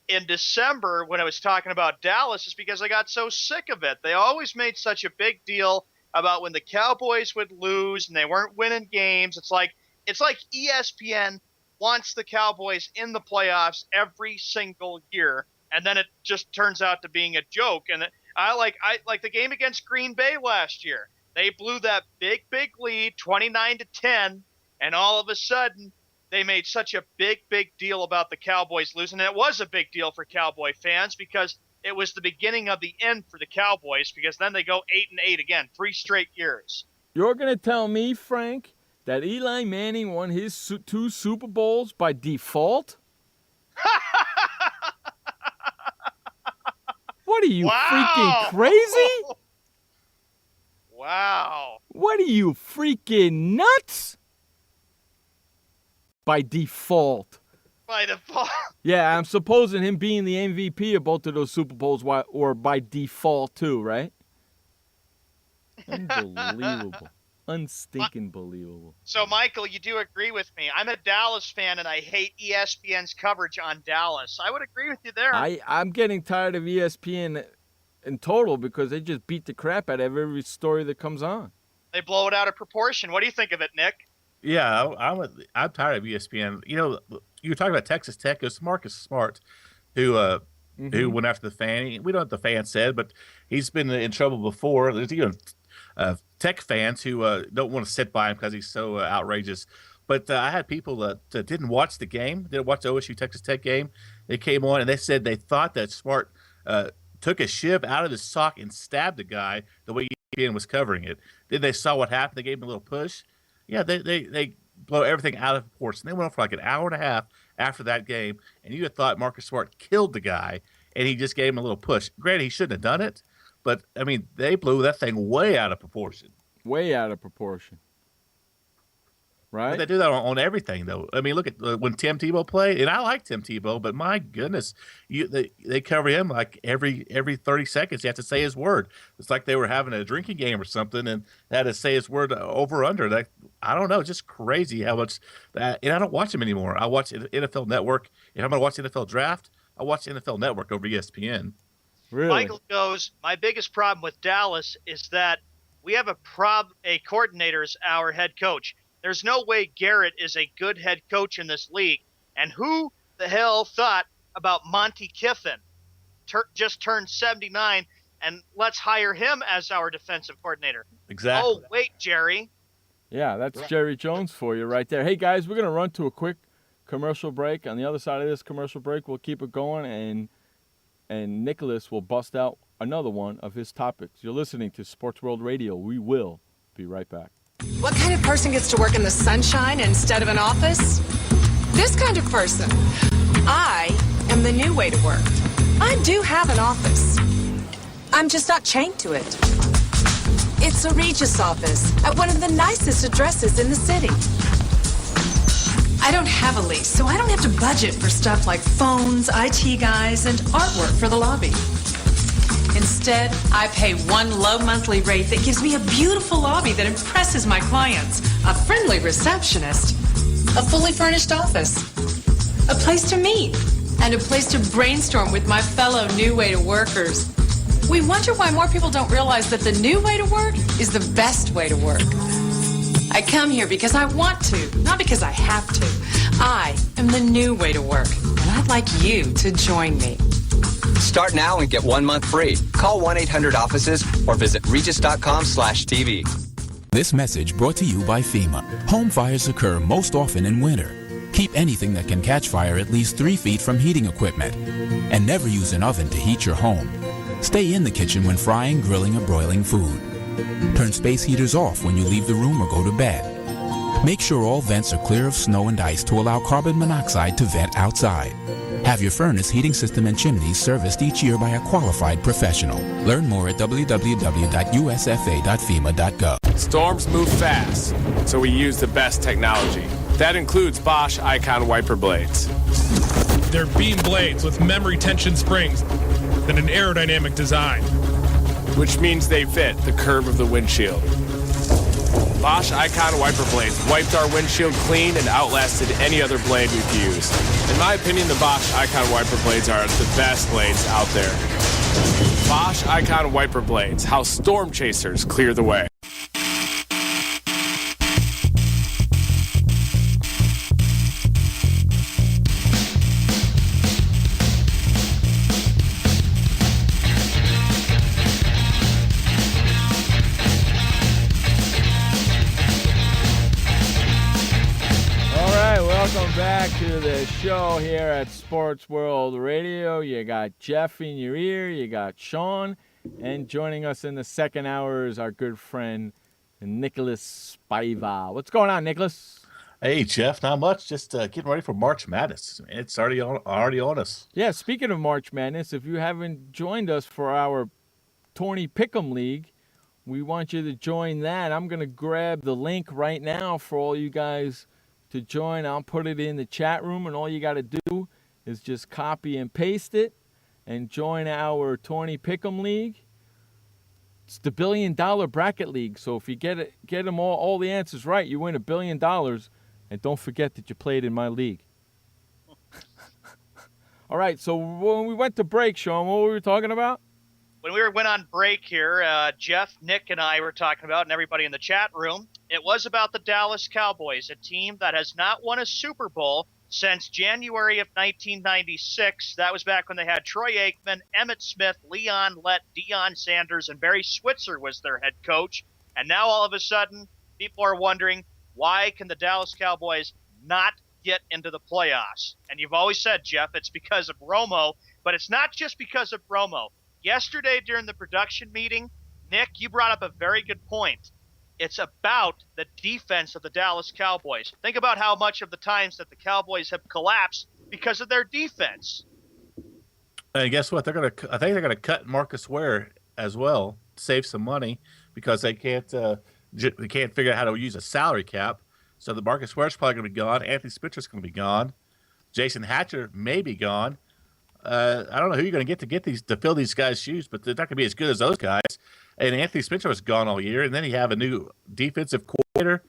in December when I was talking about Dallas is because I got so sick of it. They always made such a big deal about when the Cowboys would lose and they weren't winning games. It's like ESPN wants the Cowboys in the playoffs every single year, and then it just turns out to being a joke. And I like the game against Green Bay last year. They blew that big lead, 29-10, and all of a sudden they made such a big deal about the Cowboys losing. And it was a big deal for Cowboy fans because it was the beginning of the end for the Cowboys, because then they go 8-8 again, 3 straight years. You're going to tell me, Frank, that Eli Manning won his 2 Super Bowls by default? What are you, freaking crazy? Wow. What are you, freaking nuts? By default. By default. Yeah, I'm supposing him being the MVP of both of those Super Bowls or by default too, right? Unbelievable. Unstinking believable. So, Michael, you do agree with me. I'm a Dallas fan, and I hate ESPN's coverage on Dallas. I would agree with you there. I'm getting tired of ESPN in total because they just beat the crap out of every story that comes on. They blow it out of proportion. What do you think of it, Nick? Yeah, I'm tired of ESPN. You know, you were talking about Texas Tech. It was Marcus Smart who went after the fan. We don't know what the fan said, but he's been in trouble before. There's even Tech fans who don't want to sit by him because he's so outrageous. But I had people that didn't watch the game, didn't watch the OSU Texas Tech game. They came on and they said they thought that Smart took a shiv out of his sock and stabbed the guy the way ESPN was covering it. Then they saw what happened. They gave him a little push. Yeah, they blow everything out of proportion. They went on for like an hour and a half after that game, and you had thought Marcus Smart killed the guy, and he just gave him a little push. Granted, he shouldn't have done it, but, I mean, they blew that thing way out of proportion. Way out of proportion. Right? But they do that on everything, though. I mean, look at when Tim Tebow played, and I like Tim Tebow, but my goodness, they cover him like every 30 seconds. You have to say his word. It's like they were having a drinking game or something, and they had to say his word over under. Like, I don't know, it's just crazy how much that. And I don't watch him anymore. I watch NFL Network. If I'm going to watch NFL Draft, I watch NFL Network over ESPN. Really? Michael goes, my biggest problem with Dallas is that we have a coordinator as our head coach. There's no way Garrett is a good head coach in this league. And who the hell thought about Monty Kiffin? Just turned 79, and let's hire him as our defensive coordinator. Exactly. Oh, wait, Jerry. Yeah, that's Jerry Jones for you right there. Hey, guys, we're going to run to a quick commercial break. On the other side of this commercial break, we'll keep it going, and Nicholas will bust out another one of his topics. You're listening to Sports World Radio. We will be right back. What kind of person gets to work in the sunshine instead of an office? This kind of person. I am the new way to work. I do have an office. I'm just not chained to it. It's a Regis office at one of the nicest addresses in the city. I don't have a lease, so I don't have to budget for stuff like phones, IT guys, and artwork for the lobby. Instead, I pay one low monthly rate that gives me a beautiful lobby that impresses my clients, a friendly receptionist, a fully furnished office, a place to meet, and a place to brainstorm with my fellow New Way to Workers. We wonder why more people don't realize that the new way to work is the best way to work. I come here because I want to, not because I have to. I am the new way to work, and I'd like you to join me. Start now and get 1 month free. Call 1-800-OFFICES or visit regis.com/TV. This message brought to you by FEMA. Home fires occur most often in winter. Keep anything that can catch fire at least 3 feet from heating equipment. And never use an oven to heat your home. Stay in the kitchen when frying, grilling, or broiling food. Turn space heaters off when you leave the room or go to bed. Make sure all vents are clear of snow and ice to allow carbon monoxide to vent outside. Have your furnace, heating system, and chimneys serviced each year by a qualified professional. Learn more at www.usfa.fema.gov. Storms move fast, so we use the best technology. That includes Bosch Icon wiper blades. They're beam blades with memory tension springs and an aerodynamic design, which means they fit the curve of the windshield. Bosch Icon wiper blades wiped our windshield clean and outlasted any other blade we've used. In my opinion, the Bosch Icon wiper blades are the best blades out there. Bosch Icon wiper blades, how storm chasers clear the way. Welcome back to the show here at Sports World Radio. You got Jeff in your ear, you got Sean, and joining us in the second hour is our good friend Nicholas Spivak. What's going on, Nicholas? Hey, Jeff, not much. Just getting ready for March Madness. It's already on us. Yeah, speaking of March Madness, if you haven't joined us for our Tourney Pick'em League, we want you to join that. I'm going to grab the link right now for all you guys to join. I'll put it in the chat room, and all you got to do is just copy and paste it and join our Tourney Pick'em League. It's the $1 billion bracket league, so if you get them all the answers right, you win $1 billion, and don't forget that you played in my league. All right, so when we went to break, Sean, what were we talking about? When we went on break here, Jeff, Nick, and I were talking about, and everybody in the chat room, it was about the Dallas Cowboys, a team that has not won a Super Bowl since January of 1996. That was back when they had Troy Aikman, Emmitt Smith, Leon Lett, Deion Sanders, and Barry Switzer was their head coach. And now all of a sudden, people are wondering, why can the Dallas Cowboys not get into the playoffs? And you've always said, Jeff, it's because of Romo, but it's not just because of Romo. Yesterday during the production meeting, Nick, you brought up a very good point. It's about the defense of the Dallas Cowboys. Think about how much of the times that the Cowboys have collapsed because of their defense. And guess what? I think they're gonna cut Marcus Ware as well to save some money because they can't figure out how to use a salary cap. So the Marcus Ware's probably gonna be gone. Anthony Spitzer's gonna be gone. Jason Hatcher may be gone. I don't know who you're going to get these to fill these guys' shoes, but they're not going to be as good as those guys. And Anthony Spencer was gone all year, and then you have a new defensive coordinator.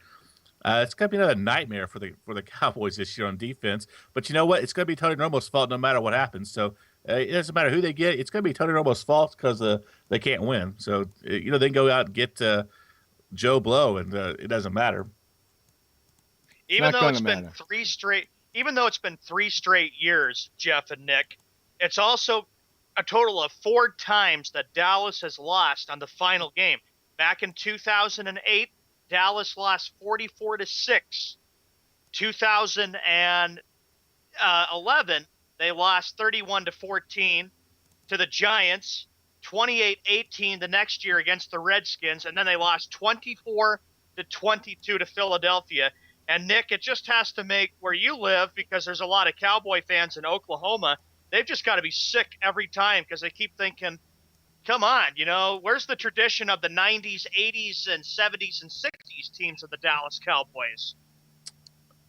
It's going to be another nightmare for the Cowboys this year on defense. But you know what? It's going to be Tony Romo's fault no matter what happens. So it doesn't matter who they get. It's going to be Tony Romo's fault because they can't win. So they can go out and get Joe Blow, and it doesn't matter. Even though it's been three straight years, Jeff and Nick. It's also a total of 4 times that Dallas has lost on the final game. Back in 2008, Dallas lost 44-6. 2011, they lost 31-14 to the Giants. 28-18 the next year against the Redskins, and then they lost 24-22 to Philadelphia. And Nick, it just has to make where you live, because there's a lot of Cowboy fans in Oklahoma. They've just got to be sick every time because they keep thinking, come on, where's the tradition of the 90s, 80s, and 70s and 60s teams of the Dallas Cowboys?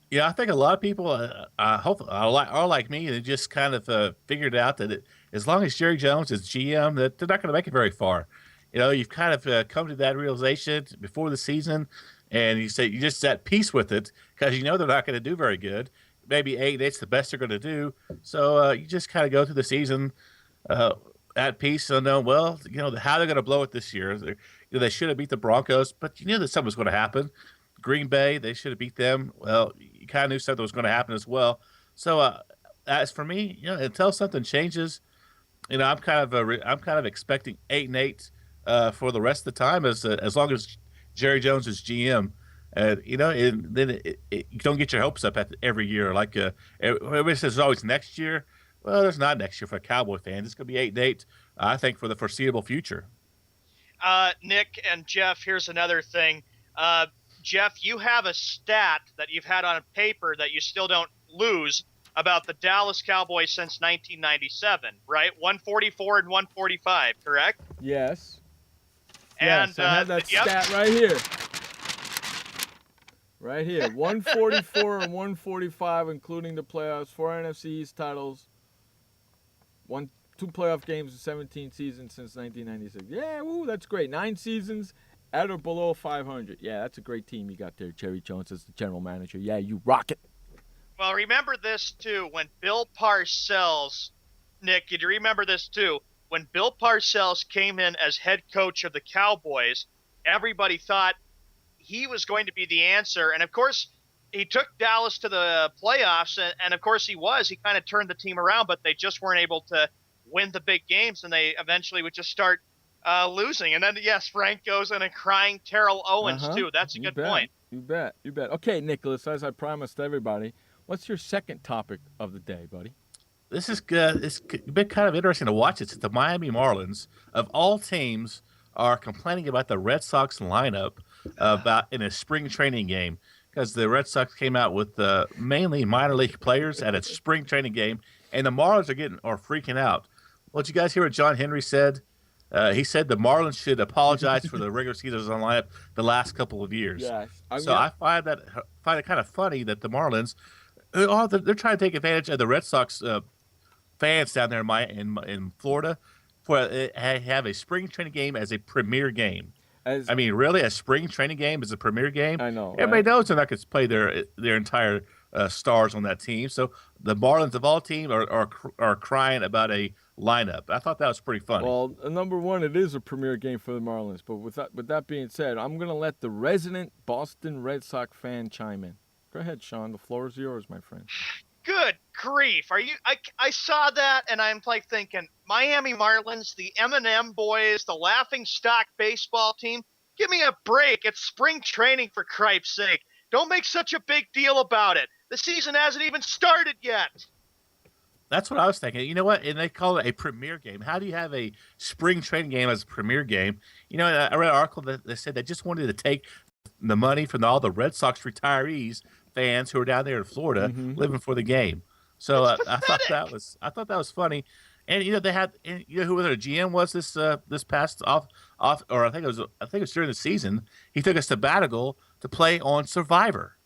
Yeah, I think a lot of people are like me. They just kind of figured out that as long as Jerry Jones is GM, that they're not going to make it very far. You've kind of come to that realization before the season, and you just at peace with it because they're not going to do very good. Maybe 8-8's the best they're going to do. So you just kind of go through the season at peace and know, how they're going to blow it this year. They should have beat the Broncos, but you knew that something was going to happen. Green Bay, they should have beat them. Well, you kind of knew something was going to happen as well. So as for me, until something changes, I'm kind of expecting 8-8 for the rest of the time as long as Jerry Jones is GM. And then you don't get your hopes up every year. Like everybody says, there's always next year. Well, there's not next year for a Cowboy fan. It's going to be 8-8, I think, for the foreseeable future. Nick and Jeff, here's another thing. Jeff, you have a stat that you've had on paper that you still don't lose. about the Dallas Cowboys since 1997, right? 144 and 145, correct? Yes. And yes, I have that stat right here. Right here. 144 and 145, including the playoffs, 4 NFC East titles, 2 playoff games in 17 seasons since 1996. Yeah, woo, that's great. 9 seasons at or below 500. Yeah, that's a great team you got there, Jerry Jones as the general manager. Yeah, you rock it. Well, remember this, too. When Bill Parcells, Nick, do you remember this, too? When Bill Parcells came in as head coach of the Cowboys, everybody thought he was going to be the answer. And, of course, he took Dallas to the playoffs, and of course he was. He kind of turned the team around, but they just weren't able to win the big games, and they eventually would just start losing. And then, yes, Frank goes in and crying Terrell Owens, too. That's a good point. You bet. Okay, Nicholas, as I promised everybody, what's your second topic of the day, buddy? This is good. It's been kind of interesting to watch. It's the Miami Marlins, of all teams, are complaining about the Red Sox lineup about in a spring training game because the Red Sox came out with mainly minor league players at a spring training game, and the Marlins are freaking out. Well, did you guys hear what John Henry said? He said the Marlins should apologize for the regular season lineup the last couple of years. Yes. I find it kind of funny that the Marlins, they're trying to take advantage of the Red Sox fans down there in Florida for have a spring training game as a premier game. Really, a spring training game is a premier game. I know. Everybody knows they're not going to play their entire stars on that team. So the Marlins of all teams are crying about a lineup. I thought that was pretty funny. Well, number one, it is a premier game for the Marlins. But with that being said, I'm going to let the resident Boston Red Sox fan chime in. Go ahead, Sean. The floor is yours, my friend. Good grief. I saw that, and I'm like thinking, Miami Marlins, the M&M boys, the laughing stock baseball team, give me a break. It's spring training, for cripe's sake. Don't make such a big deal about it. The season hasn't even started yet. That's what I was thinking. You know what? And they call it a premier game. How do you have a spring training game as a premier game? You know, I read an article that they said they just wanted to take the money from all the Red Sox retirees fans who are down there in Florida living for the game. So I thought that was funny. And you know they had, and you know who their GM was this past off, or I think it was during the season. He took a sabbatical to play on Survivor.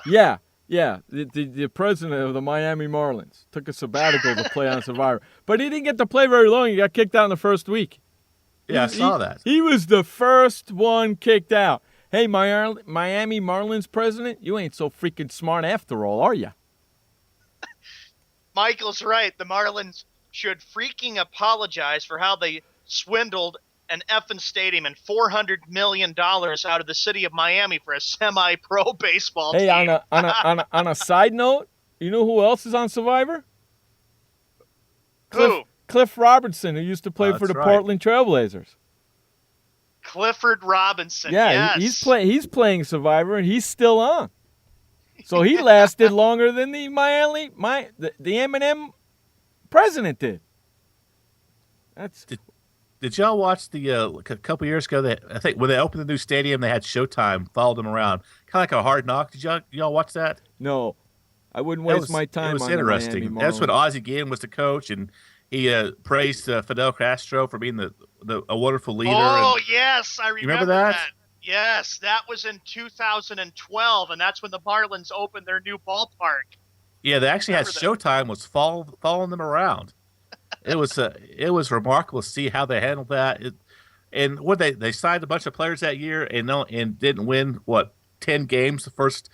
Yeah. The president of the Miami Marlins took a sabbatical to play on Survivor, but he didn't get to play very long. He got kicked out in the first week. Yeah, I saw that. He was the first one kicked out. Hey, Miami Marlins president, you ain't so freaking smart after all, are you? Michael's right. The Marlins should freaking apologize for how they swindled an effing stadium and $400 million out of the city of Miami for a semi-pro baseball team. Hey, on a side note, you know who else is on Survivor? Who? Cliff Robertson, who used to play for the Portland Trailblazers. Clifford Robinson. Yeah, yes. he's playing Survivor, and he's still on. So he lasted longer than the M&M president did. Did y'all watch a couple years ago? I think when they opened the new stadium, they had Showtime followed them around, kind of like a Hard Knock. Did y'all watch that? No, I wouldn't waste my time. It was on interesting. The Miami That's when Ozzie Guillen was the coach, and he praised Fidel Castro for being a wonderful leader. Oh, yes, I remember that. Yes, that was in 2012, and that's when the Marlins opened their new ballpark. Yeah, they actually had Showtime was following them around. It was remarkable to see how they handled that. And what they signed a bunch of players that year and didn't win 10 games the first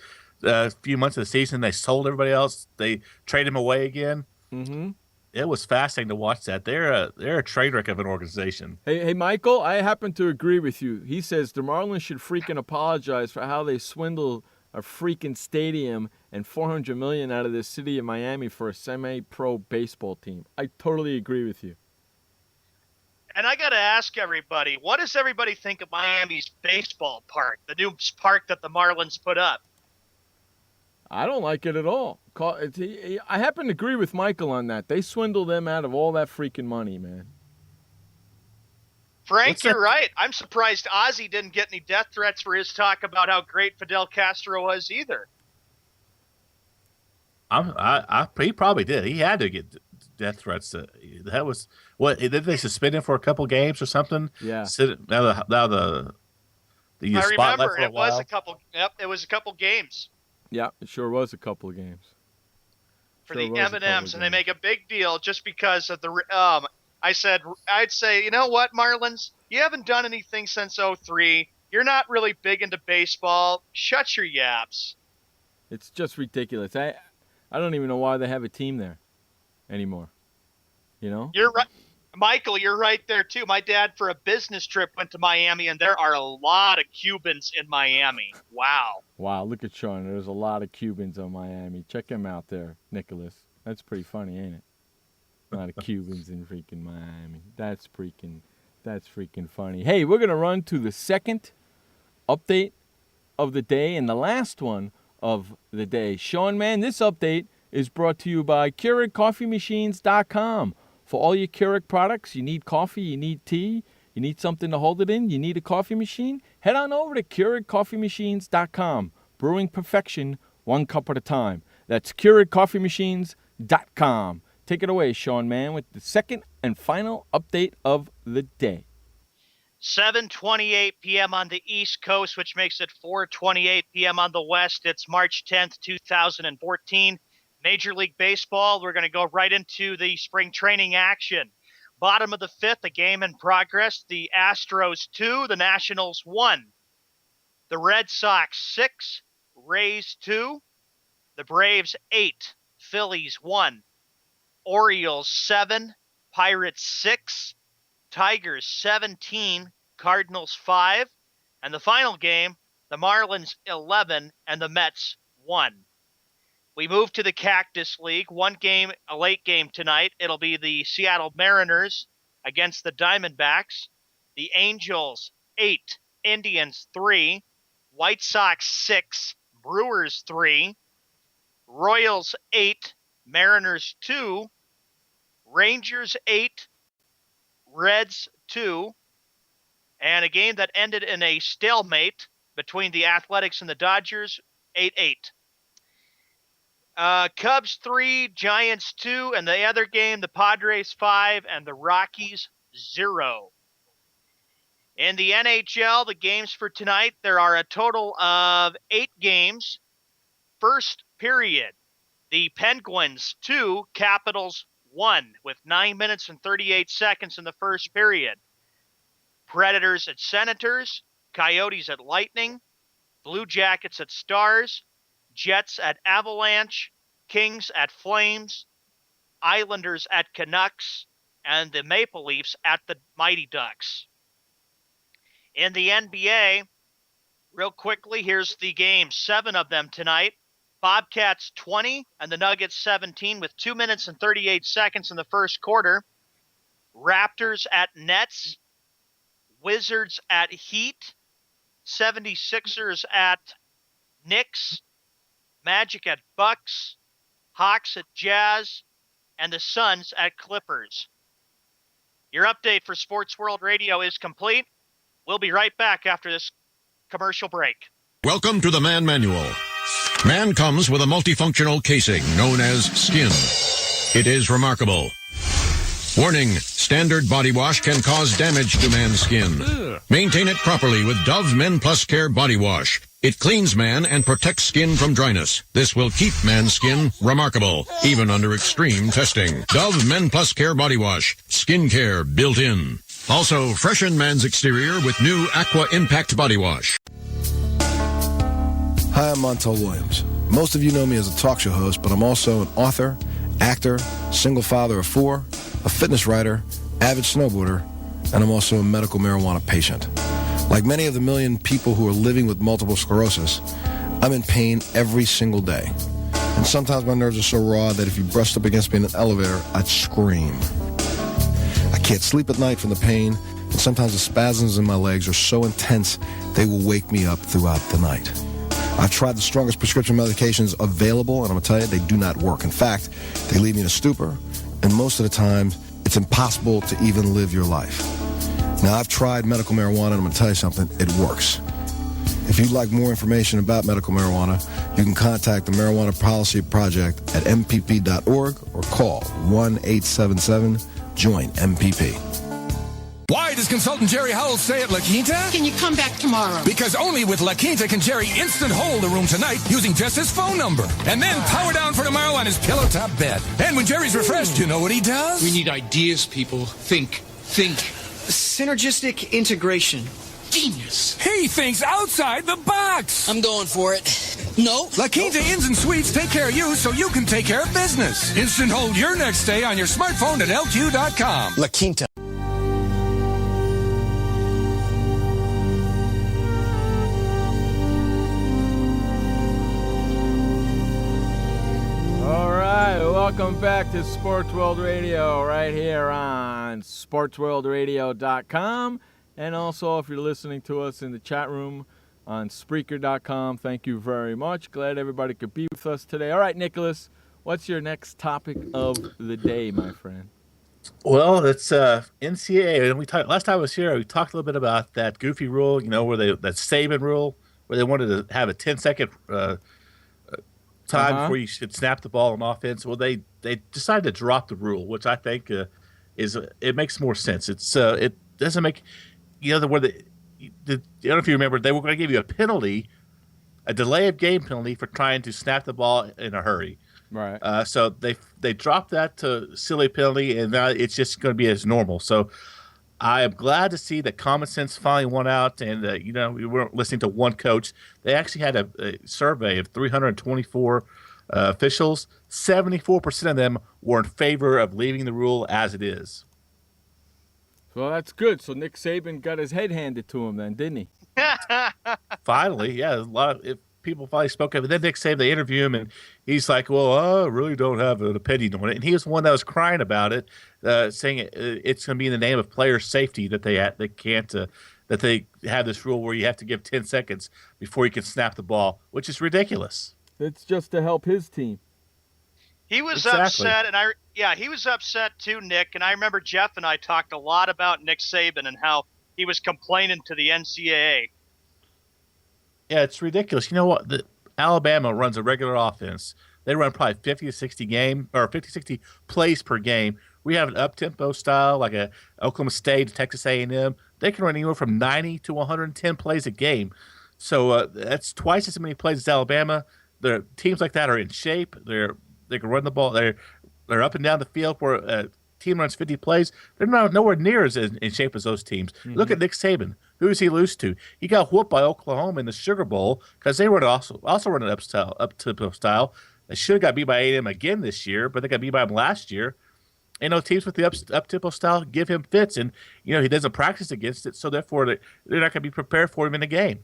few months of the season. They sold everybody else. They traded them away again. Mm-hmm. It was fascinating to watch that. They're a train wreck of an organization. Hey, Michael, I happen to agree with you. He says the Marlins should freaking apologize for how they swindled a freaking stadium and $400 million out of the city of Miami for a semi-pro baseball team. I totally agree with you. And I got to ask everybody, what does everybody think of Miami's baseball park, the new park that the Marlins put up? I don't like it at all. I happen to agree with Michael on that. They swindled them out of all that freaking money, man. Frank, you're right. I'm surprised Ozzie didn't get any death threats for his talk about how great Fidel Castro was either. He probably did. He had to get death threats. That was what did they suspend him for a couple games or something? Yeah. Now the I spotlight remember for a it was while. a couple. Yep, it was a couple games Yeah, it sure was a couple of games. for Sure the was a couple of M&Ms, and they games. make a big deal just because of the. I'd say, you know what, Marlins, you haven't done anything since '03. You're not really big into baseball. Shut your yaps. It's just ridiculous. I don't even know why they have a team there anymore. You know? You're right, Michael. You're right there too. My dad, for a business trip, went to Miami, and there are a lot of Cubans in Miami. Wow. Wow, look at Sean. There's a lot of Cubans on Miami. Check him out there, Nicholas. That's pretty funny, ain't it? A lot of Cubans in freaking Miami. That's freaking funny. Hey, we're going to run to the second update of the day and the last one of the day. Sean, man, this update is brought to you by Keurig.com. For all your Keurig products, you need coffee, you need tea, you need something to hold it in, you need a coffee machine, head on over to KeurigCoffeeMachines.com. Brewing perfection, one cup at a time. That's KeurigCoffeeMachines.com. Take it away, Sean, man, with the second and final update of the day. 7:28 p.m. on the East Coast, which makes it 4:28 p.m. on the West. It's March 10th, 2014. Major League Baseball, we're going to go right into the spring training action. Bottom of the fifth, a game in progress. The Astros 2, the Nationals 1. The Red Sox 6, Rays 2. The Braves 8, Phillies 1. Orioles 7, Pirates 6. Tigers 17, Cardinals 5. And the final game, the Marlins 11 and the Mets 1. We move to the Cactus League. One game, a late game tonight. It'll be the Seattle Mariners against the Diamondbacks. The Angels 8, Indians 3. White Sox 6, Brewers 3. Royals 8, Mariners 2. Rangers 8, Reds 2. And a game that ended in a stalemate between the Athletics and the Dodgers, 8-8. Cubs 3, Giants 2, and the other game, the Padres 5 and the Rockies 0. In the NHL, the games for tonight, there are a total of 8 games. First period, the Penguins 2, Capitals 1, with 9 minutes and 38 seconds in the first period. Predators at Senators, Coyotes at Lightning, Blue Jackets at Stars, Jets at Avalanche, Kings at Flames, Islanders at Canucks, and the Maple Leafs at the Mighty Ducks. In the NBA, real quickly, here's the games, 7 of them tonight. Bobcats 20 and the Nuggets 17 with 2 minutes and 38 seconds in the first quarter. Raptors at Nets, Wizards at Heat, 76ers at Knicks, Magic at Bucks, Hawks at Jazz, and the Suns at Clippers. Your update for Sports World Radio is complete. We'll be right back after this commercial break. Welcome to the Man Manual. Man comes with a multifunctional casing known as skin. It is remarkable. Warning, standard body wash can cause damage to man's skin. Maintain it properly with Dove Men Plus Care Body Wash. It cleans man and protects skin from dryness. This will keep man's skin remarkable, even under extreme testing. Dove Men Plus Care Body Wash. Skin care built in. Also, freshen man's exterior with new Aqua Impact Body Wash. Hi, I'm Montel Williams. Most of you know me as a talk show host, but I'm also an author, actor, single father of 4, a fitness writer, avid snowboarder, and I'm also a medical marijuana patient. Like many of the million people who are living with multiple sclerosis, I'm in pain every single day. And sometimes my nerves are so raw that if you brushed up against me in an elevator, I'd scream. I can't sleep at night from the pain, and sometimes the spasms in my legs are so intense they will wake me up throughout the night. I've tried the strongest prescription medications available, and I'm going to tell you, they do not work. In fact, they leave me in a stupor, and most of the time, it's impossible to even live your life. Now, I've tried medical marijuana, and I'm going to tell you something, it works. If you'd like more information about medical marijuana, you can contact the Marijuana Policy Project at mpp.org or call 1-877-JOIN-MPP. Why does consultant Jerry Howell stay at La Quinta? Can you come back tomorrow? Because only with La Quinta can Jerry instant hold the room tonight using just his phone number. And then power down for tomorrow on his pillow top bed. And when Jerry's refreshed, you know what he does? We need ideas, people. Think. Synergistic integration. Genius. He thinks outside the box. I'm going for it. No. La Quinta Inns and Suites take care of you so you can take care of business. Instant hold your next stay on your smartphone at LQ.com. La Quinta. All right, welcome back to Sports World Radio right here on SportsWorldRadio.com. And also, if you're listening to us in the chat room on Spreaker.com, thank you very much. Glad everybody could be with us today. All right, Nicholas, what's your next topic of the day, my friend? Well, it's NCAA. And last time I was here, we talked a little bit about that goofy rule, where that Saban rule, where they wanted to have a 10-second time before you should snap the ball on offense. Well, they decided to drop the rule, which I think it makes more sense. It doesn't make I don't know if you remember, they were going to give you a penalty, a delay of game penalty for trying to snap the ball in a hurry. Right. So they dropped that to silly penalty, and now it's just going to be as normal. So I am glad to see that common sense finally won out, and we weren't listening to one coach. They actually had a survey of 324 officials. 74% of them were in favor of leaving the rule as it is. Well, that's good. So Nick Saban got his head handed to him then, didn't he? Finally, yeah. A lot of people finally spoke up. And then Nick Saban, they interview him, and he's like, well, I really don't have an opinion on it. And he was the one that was crying about it, saying it's going to be in the name of player safety that they have this rule where you have to give 10 seconds before you can snap the ball, which is ridiculous. It's just to help his team. He was upset, and he was upset too, Nick. And I remember Jeff and I talked a lot about Nick Saban and how he was complaining to the NCAA. Yeah, it's ridiculous. You know what? Alabama runs a regular offense. They run probably 50 to 60 plays per game. We have an up-tempo style like a Oklahoma State, Texas A&M. They can run anywhere from 90 to 110 plays a game. So that's twice as many plays as Alabama. Their teams like that are in shape. They can run the ball. They're up and down the field where a team runs 50 plays. They're nowhere near as in shape as those teams. Mm-hmm. Look at Nick Saban. Who does he lose to? He got whooped by Oklahoma in the Sugar Bowl because they were also running up-tempo style. They should have got beat by A&M again this year, but they got beat by them last year. And teams with the up-tempo style give him fits, and he doesn't practice against it, so therefore they're not going to be prepared for him in the game.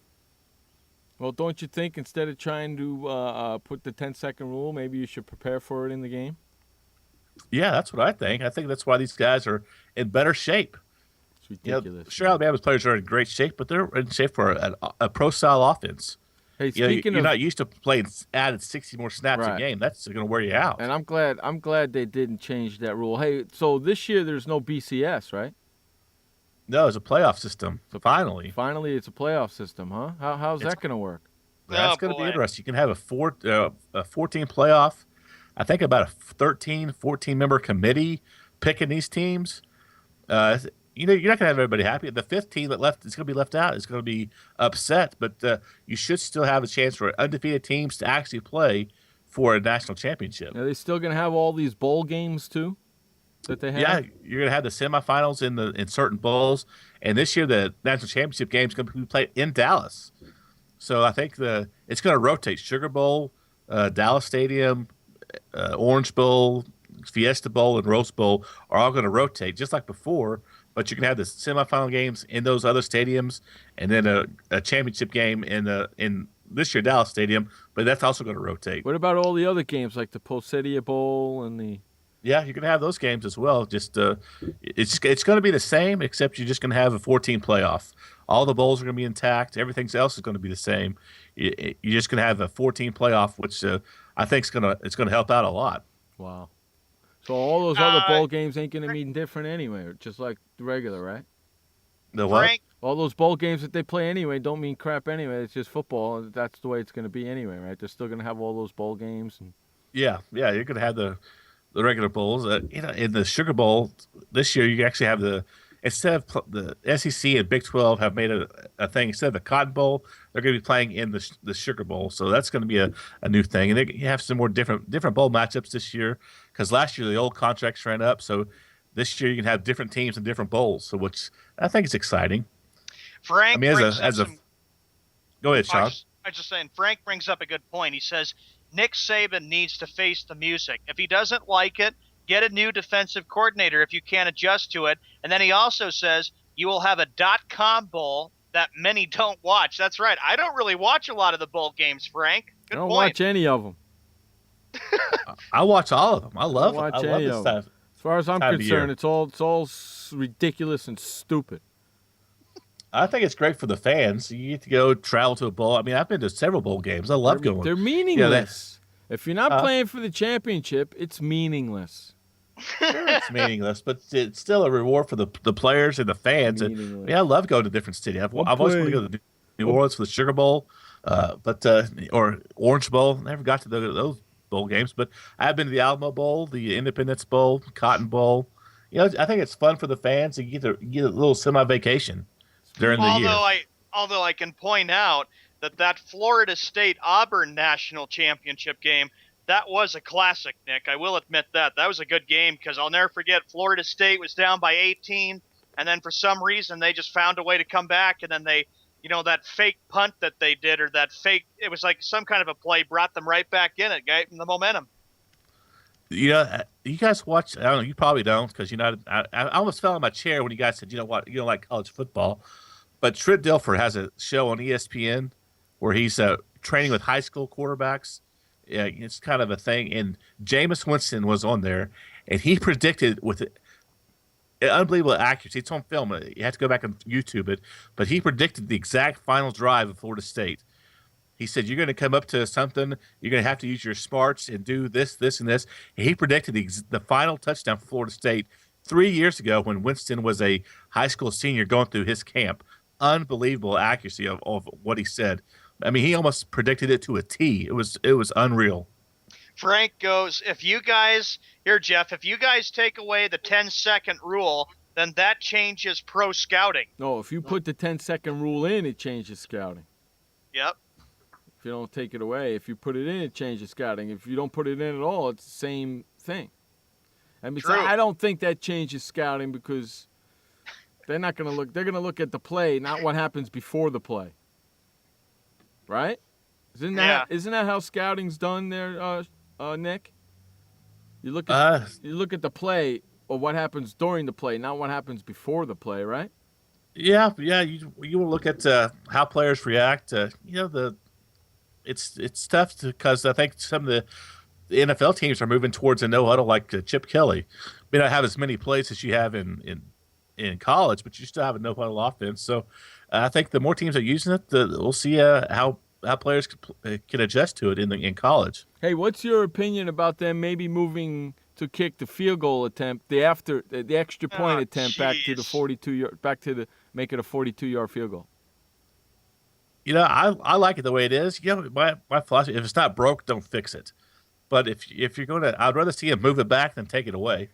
Well, don't you think instead of trying to put the 10-second rule, maybe you should prepare for it in the game? Yeah, that's what I think. I think that's why these guys are in better shape. It's ridiculous. Sure, Alabama's players are in great shape, but they're in shape for a pro-style offense. Hey, you're not used to playing added 60 more snaps a game. That's going to wear you out. And I'm glad they didn't change that rule. Hey, so this year there's no BCS, right? No, it's a playoff system. So finally, it's a playoff system, huh? How's that going to work? That's going to be interesting. You can have a 14 playoff. I think about a 13, 14-member committee picking these teams. You're not going to have everybody happy. The 5th team that left is going to be left out. Is going to be upset, but you should still have a chance for undefeated teams to actually play for a national championship. Are they still going to have all these bowl games too that they have? Yeah, you're going to have the semifinals in certain bowls, and this year the national championship game is going to be played in Dallas. So I think it's going to rotate. Sugar Bowl, Dallas Stadium, Orange Bowl, Fiesta Bowl, and Rose Bowl are all going to rotate just like before. But you can have the semifinal games in those other stadiums, and then a championship game in this year Dallas Stadium. But that's also going to rotate. What about all the other games like the Poseidon Bowl and the? Yeah, you can have those games as well. Just it's going to be the same, except you're just going to have a 14 playoff. All the bowls are going to be intact. Everything else is going to be the same. You're just going to have a 14 playoff, which I think it's going to help out a lot. Wow. So all those other bowl games ain't going to be different anyway, just like the regular, right? The what? Frank, All those bowl games that they play anyway don't mean crap anyway. It's just football. That's the way it's going to be anyway, right? They're still going to have all those bowl games. And Yeah, you're going to have the regular bowls. In the Sugar Bowl this year, you actually have instead of the SEC and Big 12 have made a thing, instead of the Cotton Bowl, they're going to be playing in the Sugar Bowl. So that's going to be a new thing. And you have some more different bowl matchups this year, because last year the old contracts ran up. So this year you can have different teams in different bowls. So which I think is exciting. Frank, I mean, go ahead, Sean. I was just saying, Frank brings up a good point. He says Nick Saban needs to face the music. If he doesn't like it, get a new defensive coordinator if you can't adjust to it. And then he also says you will have a .com bowl that many don't watch. That's right. I don't really watch a lot of the bowl games, Frank. Good I don't point. watch any of them. I watch all of them. I love I it. I love this stuff. As far as I'm Time of year. concerned, it's all ridiculous and stupid. I think it's great for the fans. You get to go travel to a bowl. I mean, I've been to several bowl games. I love going. They're meaningless. If you're not playing for the championship, it's meaningless. Sure, it's meaningless, but it's still a reward for the players and the fans. And I love going to different cities. I've always wanted to go to New Orleans for the Sugar Bowl, or Orange Bowl. Never got to those bowl games, but I've been to the Alamo Bowl, the Independence Bowl, Cotton Bowl. I think it's fun for the fans. You get a little semi-vacation during the year. Although I can point out that Florida State-Auburn national championship game, that was a classic, Nick. I will admit that. That was a good game because I'll never forget Florida State was down by 18, and then for some reason they just found a way to come back, and then they, that fake punt that they did, or it was like some kind of a play, brought them right back in it, gave them the momentum. You guys watch, I don't know, you probably don't, because I almost fell in my chair when you guys said, you know what, you don't like college football. But Trent Dilfer has a show on ESPN where he's training with high school quarterbacks. Yeah, it's kind of a thing. And Jameis Winston was on there, and he predicted with unbelievable accuracy. It's on film. You have to go back and YouTube it. But he predicted the exact final drive of Florida State. He said, you're going to come up to something. You're going to have to use your smarts and do this, this, and this. And he predicted the final touchdown for Florida State 3 years ago when Winston was a high school senior going through his camp. Unbelievable accuracy of what he said. I mean, he almost predicted it to a T. It was unreal. Frank goes, if you guys take away the 10-second rule, then that changes pro scouting. No, if you put the 10-second rule in, it changes scouting. Yep. If you don't take it away, if you put it in, it changes scouting. If you don't put it in at all, it's the same thing. I mean, I don't think that changes scouting because they're not going to look. They're going to look at the play, not what happens before the play. Right? Isn't that how scouting's done there, Nick? You look at the play or what happens during the play, not what happens before the play, right? Yeah. You will look at how players react. It's tough because I think some of the NFL teams are moving towards a no huddle like Chip Kelly. May not have as many plays as you have in college, but you still have a no huddle offense. So I think the more teams are using it, we'll see how players can adjust to it in college. Hey, what's your opinion about them maybe moving to kick the field goal attempt, the extra point attempt back to the 42-yard, make it a 42-yard field goal? I like it the way it is. My philosophy: if it's not broke, don't fix it. But if you're going to, I'd rather see him move it back than take it away.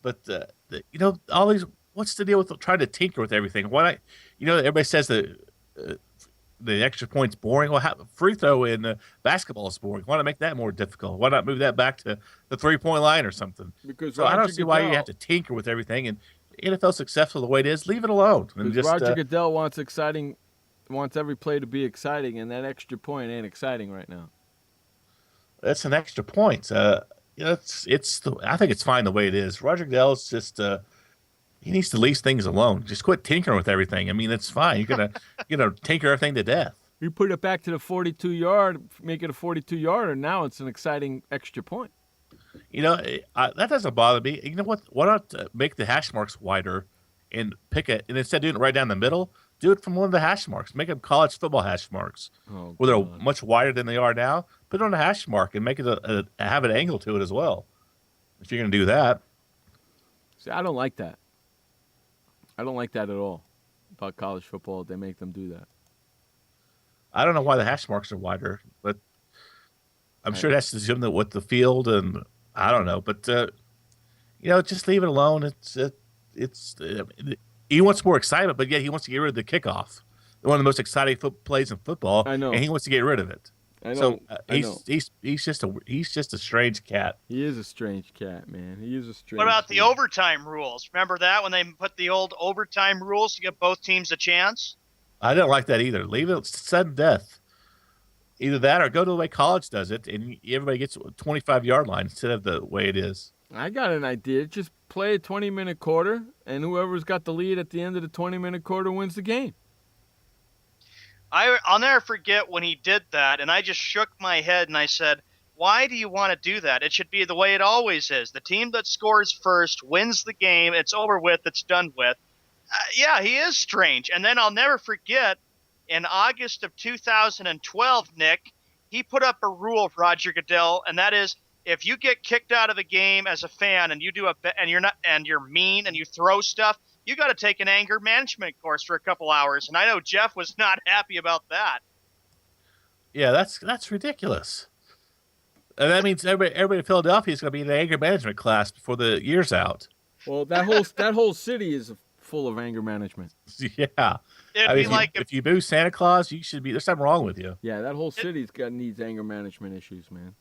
But all these. What's the deal with trying to tinker with everything? Why not? Everybody says the extra point's boring. Well, free throw in basketball is boring. Why not make that more difficult? Why not move that back to the 3-point line or something? Because I don't see why you have to tinker with everything. And NFL successful the way it is, leave it alone. And just, Roger Goodell wants every play to be exciting, and that extra point ain't exciting right now. That's an extra point. I think it's fine the way it is. Roger Goodell is just. He needs to leave things alone. Just quit tinkering with everything. I mean, it's fine. You're gonna tinker everything to death. You put it back to the 42-yard, make it a 42-yarder. Now it's an exciting extra point. That doesn't bother me. You know what? Why not make the hash marks wider and pick it? And instead of doing it right down the middle, do it from one of the hash marks. Make them college football hash marks, where they're much wider than they are now. Put it on a hash mark and make it have an angle to it as well. If you're going to do that. See, I don't like that. I don't like that at all. about college football. They make them do that. I don't know why the hash marks are wider, but I'm sure that's to do with the field, and I don't know. But just leave it alone. He wants more excitement, but yet he wants to get rid of the kickoff, one of the most exciting plays in football. I know, and he wants to get rid of it. I know. So he's just a strange cat. He is a strange cat, man. He is a strange. What about the overtime rules? Remember that when they put the old overtime rules to give both teams a chance? I didn't like that either. Leave it sudden death. Either that or go to the way college does it, and everybody gets a 25-yard line instead of the way it is. I got an idea. Just play a 20-minute quarter, and whoever's got the lead at the end of the 20-minute quarter wins the game. I'll never forget when he did that, and I just shook my head and I said, why do you want to do that? It should be the way it always is. The team that scores first wins the game. It's over with. It's done with. Yeah, he is strange. And then I'll never forget, in August of 2012, Nick, he put up a rule, Roger Goodell, and that is if you get kicked out of a game as a fan and you're mean and you throw stuff, you got to take an anger management course for a couple hours. And I know Jeff was not happy about that. Yeah, that's ridiculous. And that means everybody in Philadelphia is going to be in an anger management class before the year's out. Well, that whole city is full of anger management. Yeah. If you boo Santa Claus, you should be. There's something wrong with you. Yeah, that whole city's needs anger management issues, man.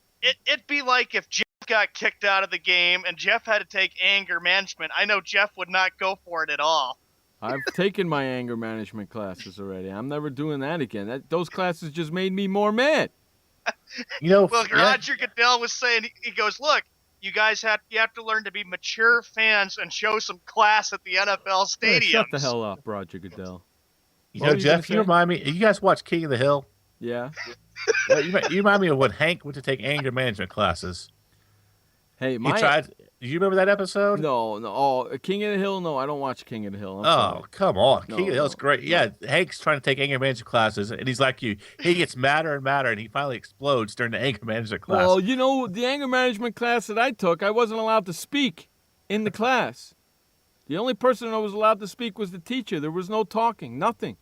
It'd be like if Jeff got kicked out of the game and Jeff had to take anger management. I know Jeff would not go for it at all. I've taken my anger management classes already. I'm never doing that again. Those classes just made me more mad. Well, Roger Goodell was saying, he goes, look, you guys have to learn to be mature fans and show some class at the NFL stadiums. Shut the hell up, Roger Goodell. Jeff, you remind me. You guys watch King of the Hill? Yeah. Well, you remind me of when Hank went to take anger management classes. Hey, Do you remember that episode? No. Oh, King of the Hill? No, I don't watch King of the Hill. Sorry. Come on. King of the Hill is great. Yeah, Hank's trying to take anger management classes, and he's like you. He gets madder and madder, and he finally explodes during the anger management class. Well, the anger management class that I took, I wasn't allowed to speak in the class. The only person that was allowed to speak was the teacher. There was no talking, nothing.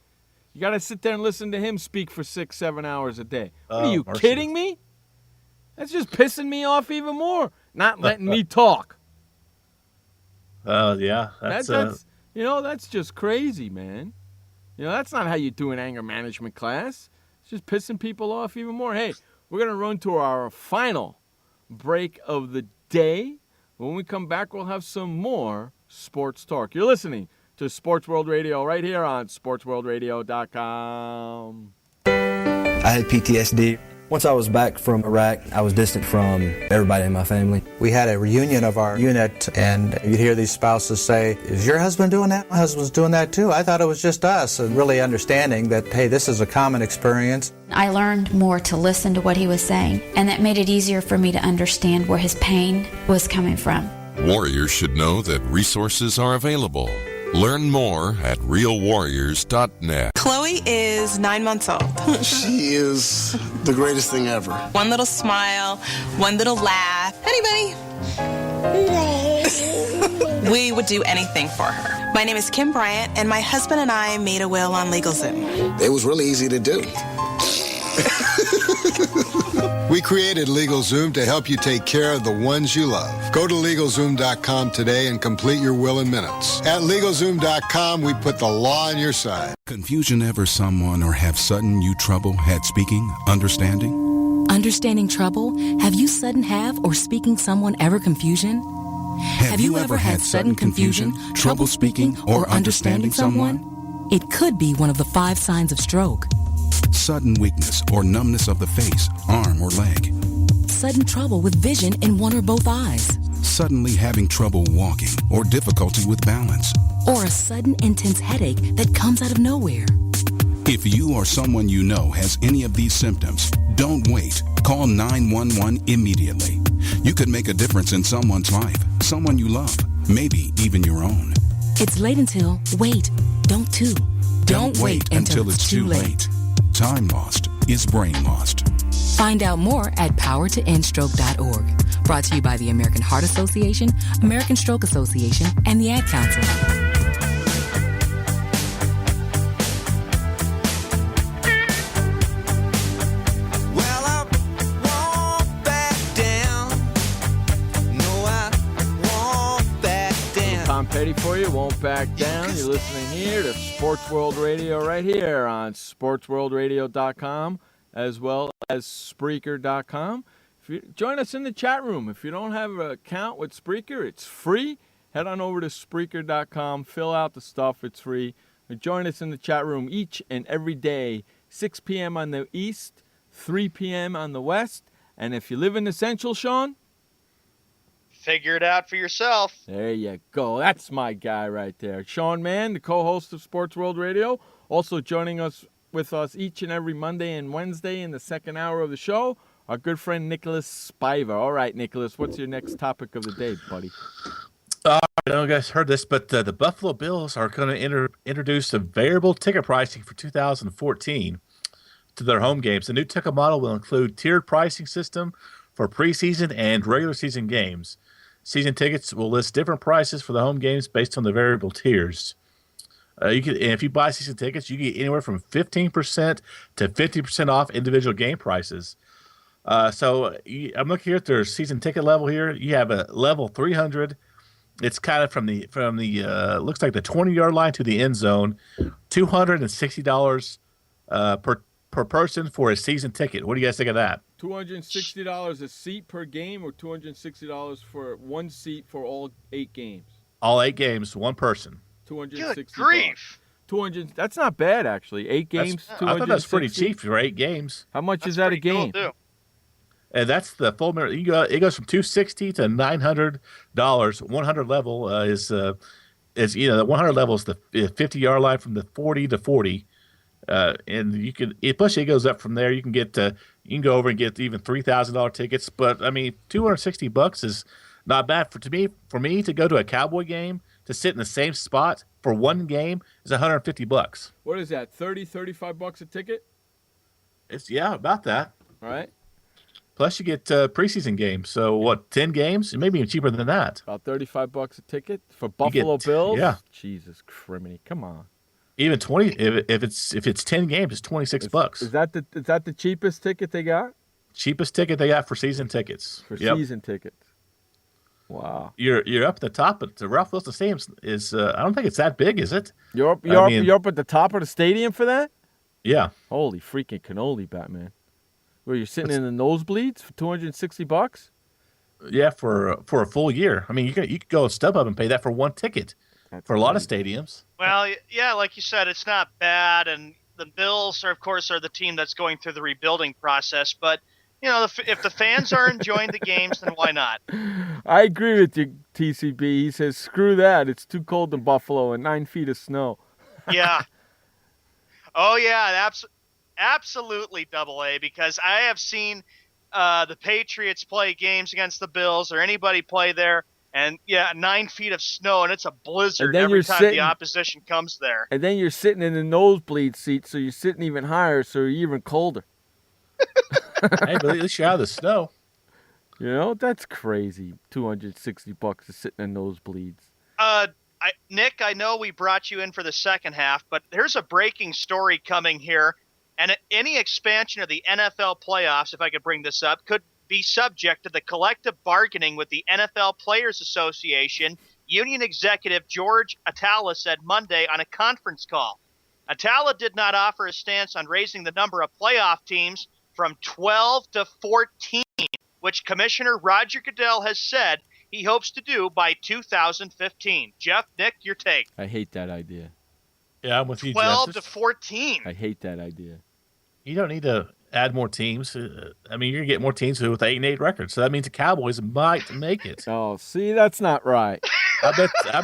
You got to sit there and listen to him speak for 6-7 hours a day. What are you kidding me? That's just pissing me off even more. Not letting me talk. Yeah. That's just crazy, man. That's not how you do an anger management class. It's just pissing people off even more. Hey, we're going to run to our final break of the day. When we come back, we'll have some more sports talk. You're listening to Sports World Radio right here on SportsWorldRadio.com. I had PTSD. Once I was back from Iraq, I was distant from everybody in my family. We had a reunion of our unit, and you'd hear these spouses say, is your husband doing that? My husband's doing that too. I thought it was just us. And really understanding that, hey, this is a common experience. I learned more to listen to what he was saying, and that made it easier for me to understand where his pain was coming from. Warriors should know that resources are available. Learn more at realwarriors.net. Chloe is 9 months old. She is the greatest thing ever. One little smile, one little laugh. Anybody? We would do anything for her. My name is Kim Bryant, and my husband and I made a will on LegalZoom. It was really easy to do. We created LegalZoom to help you take care of the ones you love. Go to LegalZoom.com today and complete your will in minutes. At LegalZoom.com, we put the law on your side. Confusion ever someone or have sudden you trouble had speaking, understanding? Understanding trouble? Have you sudden have or speaking someone ever confusion? Have you ever had sudden confusion, trouble speaking, or understanding someone? It could be one of the 5 signs of stroke. Sudden weakness or numbness of the face, arm, or leg. Sudden trouble with vision in one or both eyes. Suddenly having trouble walking or difficulty with balance. Or a sudden intense headache that comes out of nowhere. If you or someone you know has any of these symptoms, don't wait. Call 911 immediately. You could make a difference in someone's life, someone you love, maybe even your own. It's late until, wait, don't too. Don't wait until it's too late. Time lost is brain lost. Find out more at powertoendstroke.org. Brought to you by the American Heart Association, American Stroke Association, and the Ad Council. you. Won't back down. You're listening here to Sports World Radio right here on SportsWorldRadio.com as well as Spreaker.com. Join us in the chat room. If you don't have an account with Spreaker, it's free. Head on over to Spreaker.com. Fill out the stuff. It's free. And join us in the chat room each and every day, 6 p.m. on the East, 3 p.m. on the West. And if you live in the Central, Sean, figure it out for yourself. there you go. That's my guy right there. Sean Mann, the co-host of Sports World Radio, also joining us with us each and every Monday and Wednesday in the second hour of the show, our good friend Nicholas Spiver. All right, Nicholas, what's your next topic of the day, buddy? I don't know if you guys heard this, but the Buffalo Bills are going to introduce a variable ticket pricing for 2014 to their home games. The new ticket model will include tiered pricing system for preseason and regular season games. Season tickets will list different prices for the home games based on the variable tiers. If you buy season tickets, you get anywhere from 15% to 50% off individual game prices. I'm looking here at their season ticket level here. You have a level 300. It's kind of from the looks like the 20-yard line to the end zone, $260 per person for a season ticket. What do you guys think of that? $260 a seat per game, or $260 for one seat for all 8 games? All 8 games, one person. $260. Good grief. 200. That's not bad, actually. 8 games, $260. I thought that's pretty cheap for 8 games. How much is that a game? Cool, too. And that's the full. It goes from $260 to $900. 100 level is the 100 level is the 50-yard line from the 40 to 40. And you can, plus it goes up from there. You can go over and get even $3,000 tickets. But I mean, $260 is not bad for me to go to a Cowboy game, to sit in the same spot for one game is $150. What is that? $35 a ticket? It's about that. All right. Plus you get preseason games. So what? 10 games? Maybe even cheaper than that. About $35 a ticket for Buffalo Bills. Yeah. Jesus criminy! Come on. Even 20 if it's 10 games, it's $26. Is that the cheapest ticket they got? Cheapest ticket they got for season tickets. Season tickets. Wow. You're up at the top, but the Ralph Wilson Stadium is I don't think it's that big, is it? You're up at the top of the stadium for that? Yeah. Holy freaking cannoli, Batman! Where you're sitting in the nosebleeds for $260? Yeah, for a full year. I mean, you could go StubHub and pay that for one ticket. That's for a lot of stadiums. Well, yeah, like you said, it's not bad, and the Bills are, of course, the team that's going through the rebuilding process. But if the fans are enjoying the games, then why not? I agree with you, TCB. He says, "Screw that! It's too cold in Buffalo and 9 feet of snow." Yeah. Oh yeah, absolutely, Double A. Because I have seen the Patriots play games against the Bills or anybody play there. And, 9 feet of snow, and it's a blizzard every time the opposition comes there. And then you're sitting in the nosebleed seat, so you're sitting even higher, so you're even colder. Hey, but at least you're out of the snow. That's crazy. $260 to sit in the nosebleeds. Nick, I know we brought you in for the second half, but there's a breaking story coming here. And any expansion of the NFL playoffs, if I could bring this up, could be subject to the collective bargaining with the NFL Players Association. Union executive George Atala said Monday on a conference call. Atala did not offer a stance on raising the number of playoff teams from 12 to 14, which Commissioner Roger Goodell has said he hopes to do by 2015. Jeff, Nick, your take. I hate that idea. Yeah, I'm with you, 12 to 14. I hate that idea. You don't need to add more teams. I mean, you're going to get more teams with 8-8 records. So that means the Cowboys might make it. Oh, see, that's not right. I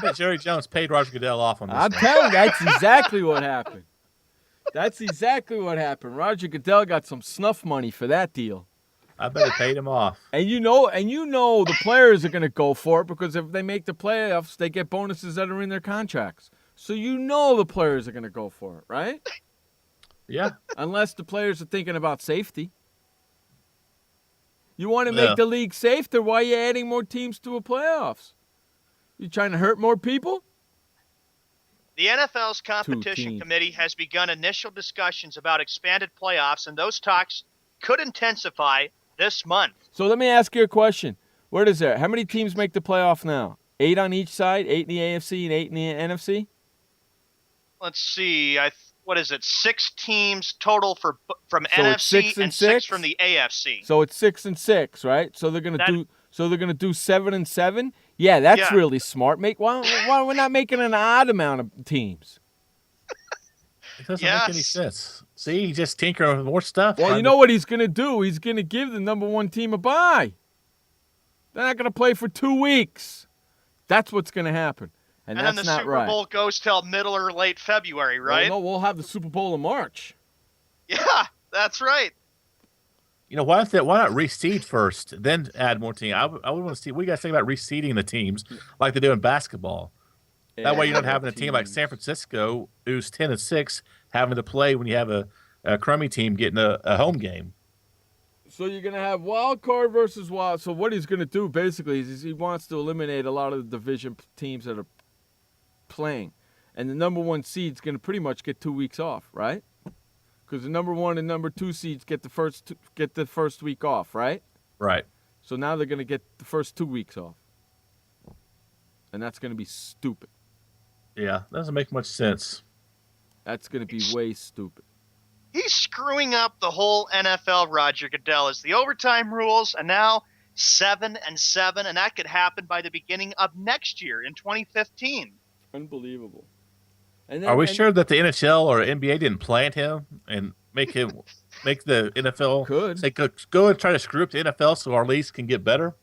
bet Jerry Jones paid Roger Goodell off on this. I'm telling you, that's exactly what happened. That's exactly what happened. Roger Goodell got some snuff money for that deal. I bet he paid him off. And you know the players are going to go for it because if they make the playoffs, they get bonuses that are in their contracts. So the players are going to go for it, right? Yeah. Unless the players are thinking about safety. You want to make the league safer, why are you adding more teams to the playoffs? You trying to hurt more people? The NFL's competition committee has begun initial discussions about expanded playoffs, and those talks could intensify this month. So let me ask you a question. Where does that? How many teams make the playoff now? 8 on each side, 8 in the AFC and 8 in the NFC? Let's see. What is it? 6 teams total from So it's NFC 6 and and 6 6? from the AFC. So it's 6 and 6, right? So they're gonna do 7 and 7. Yeah, that's really smart. Why we're not making an odd amount of teams? It doesn't make any sense. See, he's just tinkering with more stuff. Well, you know what he's gonna do? He's gonna give the number 1 team a bye. They're not gonna play for 2 weeks. That's what's gonna happen, and that's then the not Super right. Bowl goes till middle or late February, right? Well, no, we'll have the Super Bowl in March. Yeah, that's right. You know, why not reseed first, then add more teams? I would want to see. We got to think about reseeding the teams like they do in basketball. That way, you're not having a team like San Francisco, who's 10 and 6, having to play when you have a crummy team getting a home game. So you're going to have wild card versus wild. So what he's going to do basically is he wants to eliminate a lot of the division teams that are playing. And the number 1 seed's going to pretty much get 2 weeks off, right? Because the number 1 and number 2 seeds get the first week off, right? Right. So now they're going to get the first 2 weeks off. And that's going to be stupid. Yeah, doesn't make much sense. That's going to be way stupid. He's screwing up the whole NFL, Roger Goodell. It's the overtime rules, and now 7 and 7, and that could happen by the beginning of next year in 2015. Unbelievable. Are we sure that the NHL or NBA didn't plant him and make the NFL say, go and try to screw up the NFL so our leagues can get better?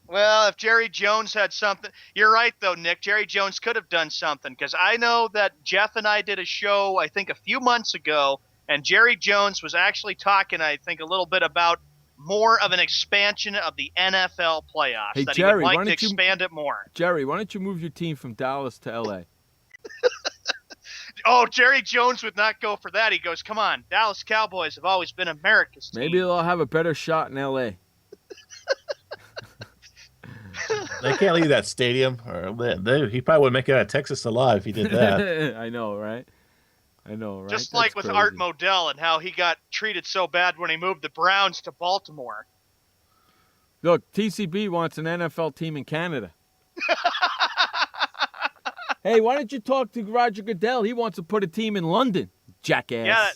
Well, if Jerry Jones had something, you're right though, Nick. Jerry Jones could have done something, because I know that Jeff and I did a show, I think a few months ago, and Jerry Jones was actually talking, I think, a little bit about more of an expansion of the NFL playoffs. Hey, that Jerry, he would like to expand it more. Jerry, why don't you move your team from Dallas to L.A.? Oh, Jerry Jones would not go for that. He goes, come on, Dallas Cowboys have always been America's team. Maybe they'll have a better shot in L.A. They can't leave that stadium. He probably wouldn't make it out of Texas alive if he did that. I know, right? Just That's like with crazy. Art Modell and how he got treated so bad when he moved the Browns to Baltimore. Look, TCB wants an NFL team in Canada. Hey, why don't you talk to Roger Goodell? He wants to put a team in London, jackass. Yeah,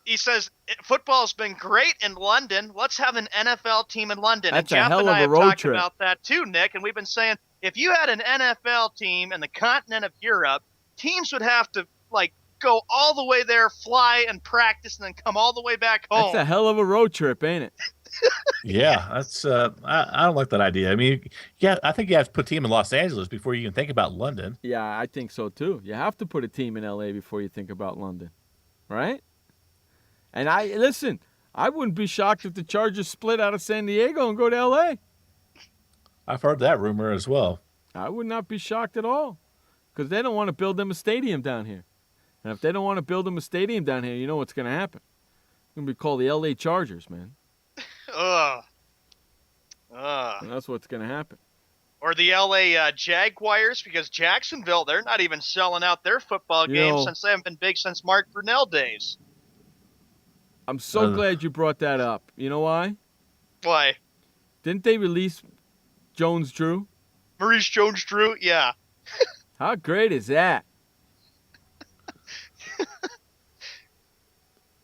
he says football's been great in London. Let's have an NFL team in London. That's and a Jeff hell and of I a have road talked trip. about that too, Nick. And we've been saying if you had an NFL team in the continent of Europe, teams would have to go all the way there, fly and practice, and then come all the way back home. That's a hell of a road trip, ain't it? Yeah, that's. I don't like that idea. I mean, I think you have to put a team in Los Angeles before you can think about London. Yeah, I think so too. You have to put a team in LA before you think about London, right? And I wouldn't be shocked if the Chargers split out of San Diego and go to LA. I've heard that rumor as well. I would not be shocked at all, because they don't want to build them a stadium down here. And if they don't want to build them a stadium down here, you know what's going to happen? It's going to be called the LA Chargers, man. Ugh. And that's what's going to happen. Or the LA Jaguars, because Jacksonville, they're not even selling out their football games since they haven't been big since Mark Brunell days. I'm so glad you brought that up. You know why? Why? Didn't they release Jones-Drew? Maurice Jones-Drew? Yeah. How great is that?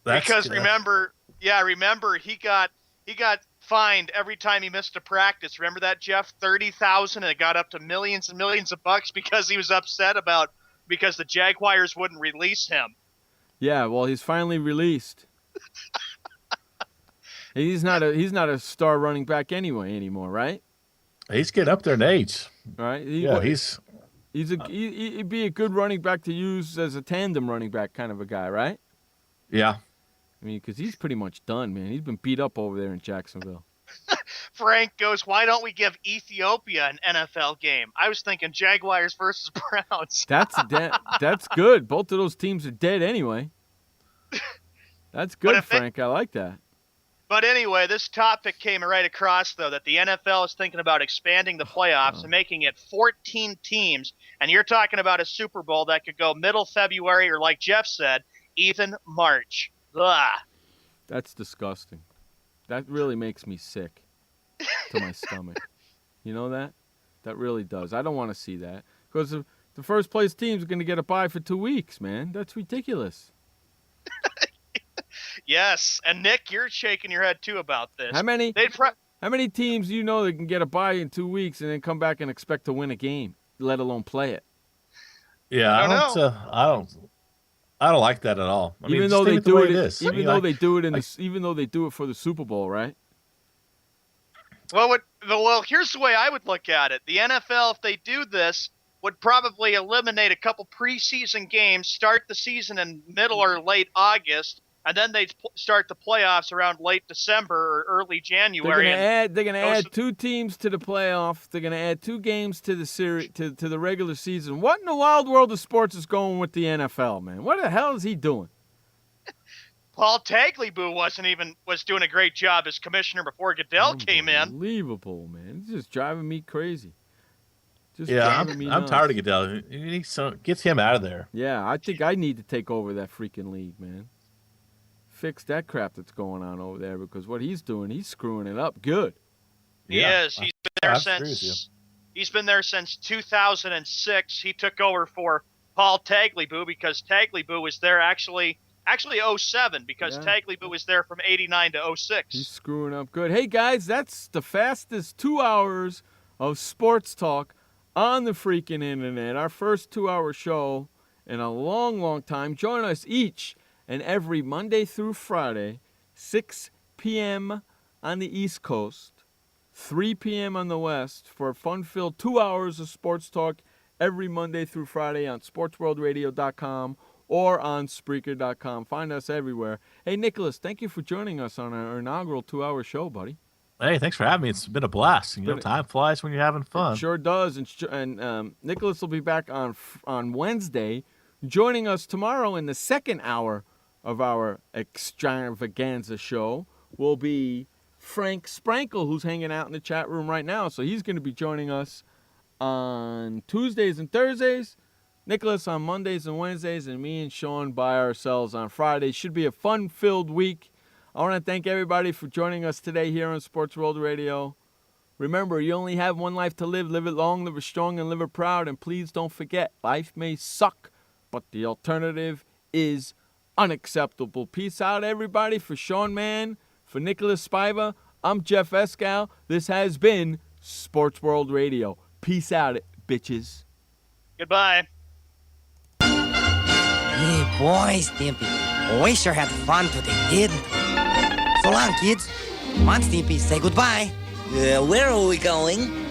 Because remember he got fined every time he missed a practice. Remember that, Jeff? $30,000, and it got up to millions and millions of bucks because he was upset because the Jaguars wouldn't release him. Yeah, well, he's finally released. He's not a star running back anymore, right? He's getting up there in age. Right? He'd be a good running back to use as a tandem running back kind of a guy, right? Yeah. I mean, because he's pretty much done, man. He's been beat up over there in Jacksonville. Frank goes, why don't we give Ethiopia an NFL game? I was thinking Jaguars versus Browns. That's good. Both of those teams are dead anyway. That's good, Frank. I like that. But anyway, this topic came right across, though, that the NFL is thinking about expanding the playoffs and making it 14 teams. And you're talking about a Super Bowl that could go middle February or, like Jeff said, even March. Ugh. That's disgusting. That really makes me sick to my stomach. You know that? That really does. I don't want to see that. Because the first place team's going to get a bye for 2 weeks, man. That's ridiculous. Yes, and Nick, you're shaking your head too about this. How many teams do you know that can get a bye in 2 weeks and then come back and expect to win a game, let alone play it? Yeah, I don't like that at all. I mean, even though they do it, even though they do it for the Super Bowl, right? Well, here's the way I would look at it. The NFL, if they do this, would probably eliminate a couple preseason games, start the season in middle or late August, and then they'd start the playoffs around late December or early January. They're gonna add 2 teams to the playoff. They're gonna add 2 games to the series to the regular season. What in the wild world of sports is going with the NFL, man? What the hell is he doing? Paul Tagliabue was doing a great job as commissioner before Goodell came in. Unbelievable, man! It's just driving me crazy. I'm tired of Goodell. Gets him out of there. Yeah, I think I need to take over that freaking league, man. Fix that crap that's going on over there because what he's doing, he's screwing it up good. He is. He's been there since 2006. He took over for Paul Tagliabue because Tagliabue was there actually 07 because Tagliabue was there from 89 to 06. He's screwing up good. Hey guys, that's the fastest 2 hours of sports talk on the freaking internet. Our first 2-hour show in a long, long time. Join us each and every Monday through Friday, 6 p.m. on the East Coast, 3 p.m. on the West, for a fun-filled 2 hours of sports talk every Monday through Friday on SportsWorldRadio.com or on Spreaker.com. Find us everywhere. Hey, Nicholas, thank you for joining us on our inaugural 2-hour show, buddy. Hey, thanks for having me. It's been a blast. Time flies when you're having fun. It sure does. And Nicholas will be back on Wednesday, joining us tomorrow in the second hour of our extravaganza show will be Frank Sprankle, who's hanging out in the chat room right now. So he's going to be joining us on Tuesdays and Thursdays, Nicholas on Mondays and Wednesdays, and me and Sean by ourselves on Fridays. Should be a fun-filled week. I want to thank everybody for joining us today here on Sports World Radio. Remember, you only have one life to live. Live it long, live it strong, and live it proud. And please don't forget, life may suck, but the alternative is unacceptable. Peace out, everybody. For Sean Mann, for Nicholas Spiva, I'm Jeff Escal. This has been Sports World Radio. Peace out, bitches. Goodbye. Hey, boy, Stimpy. We sure had fun today, kid. So long, kids. Come on, Stimpy, say goodbye. Where are we going?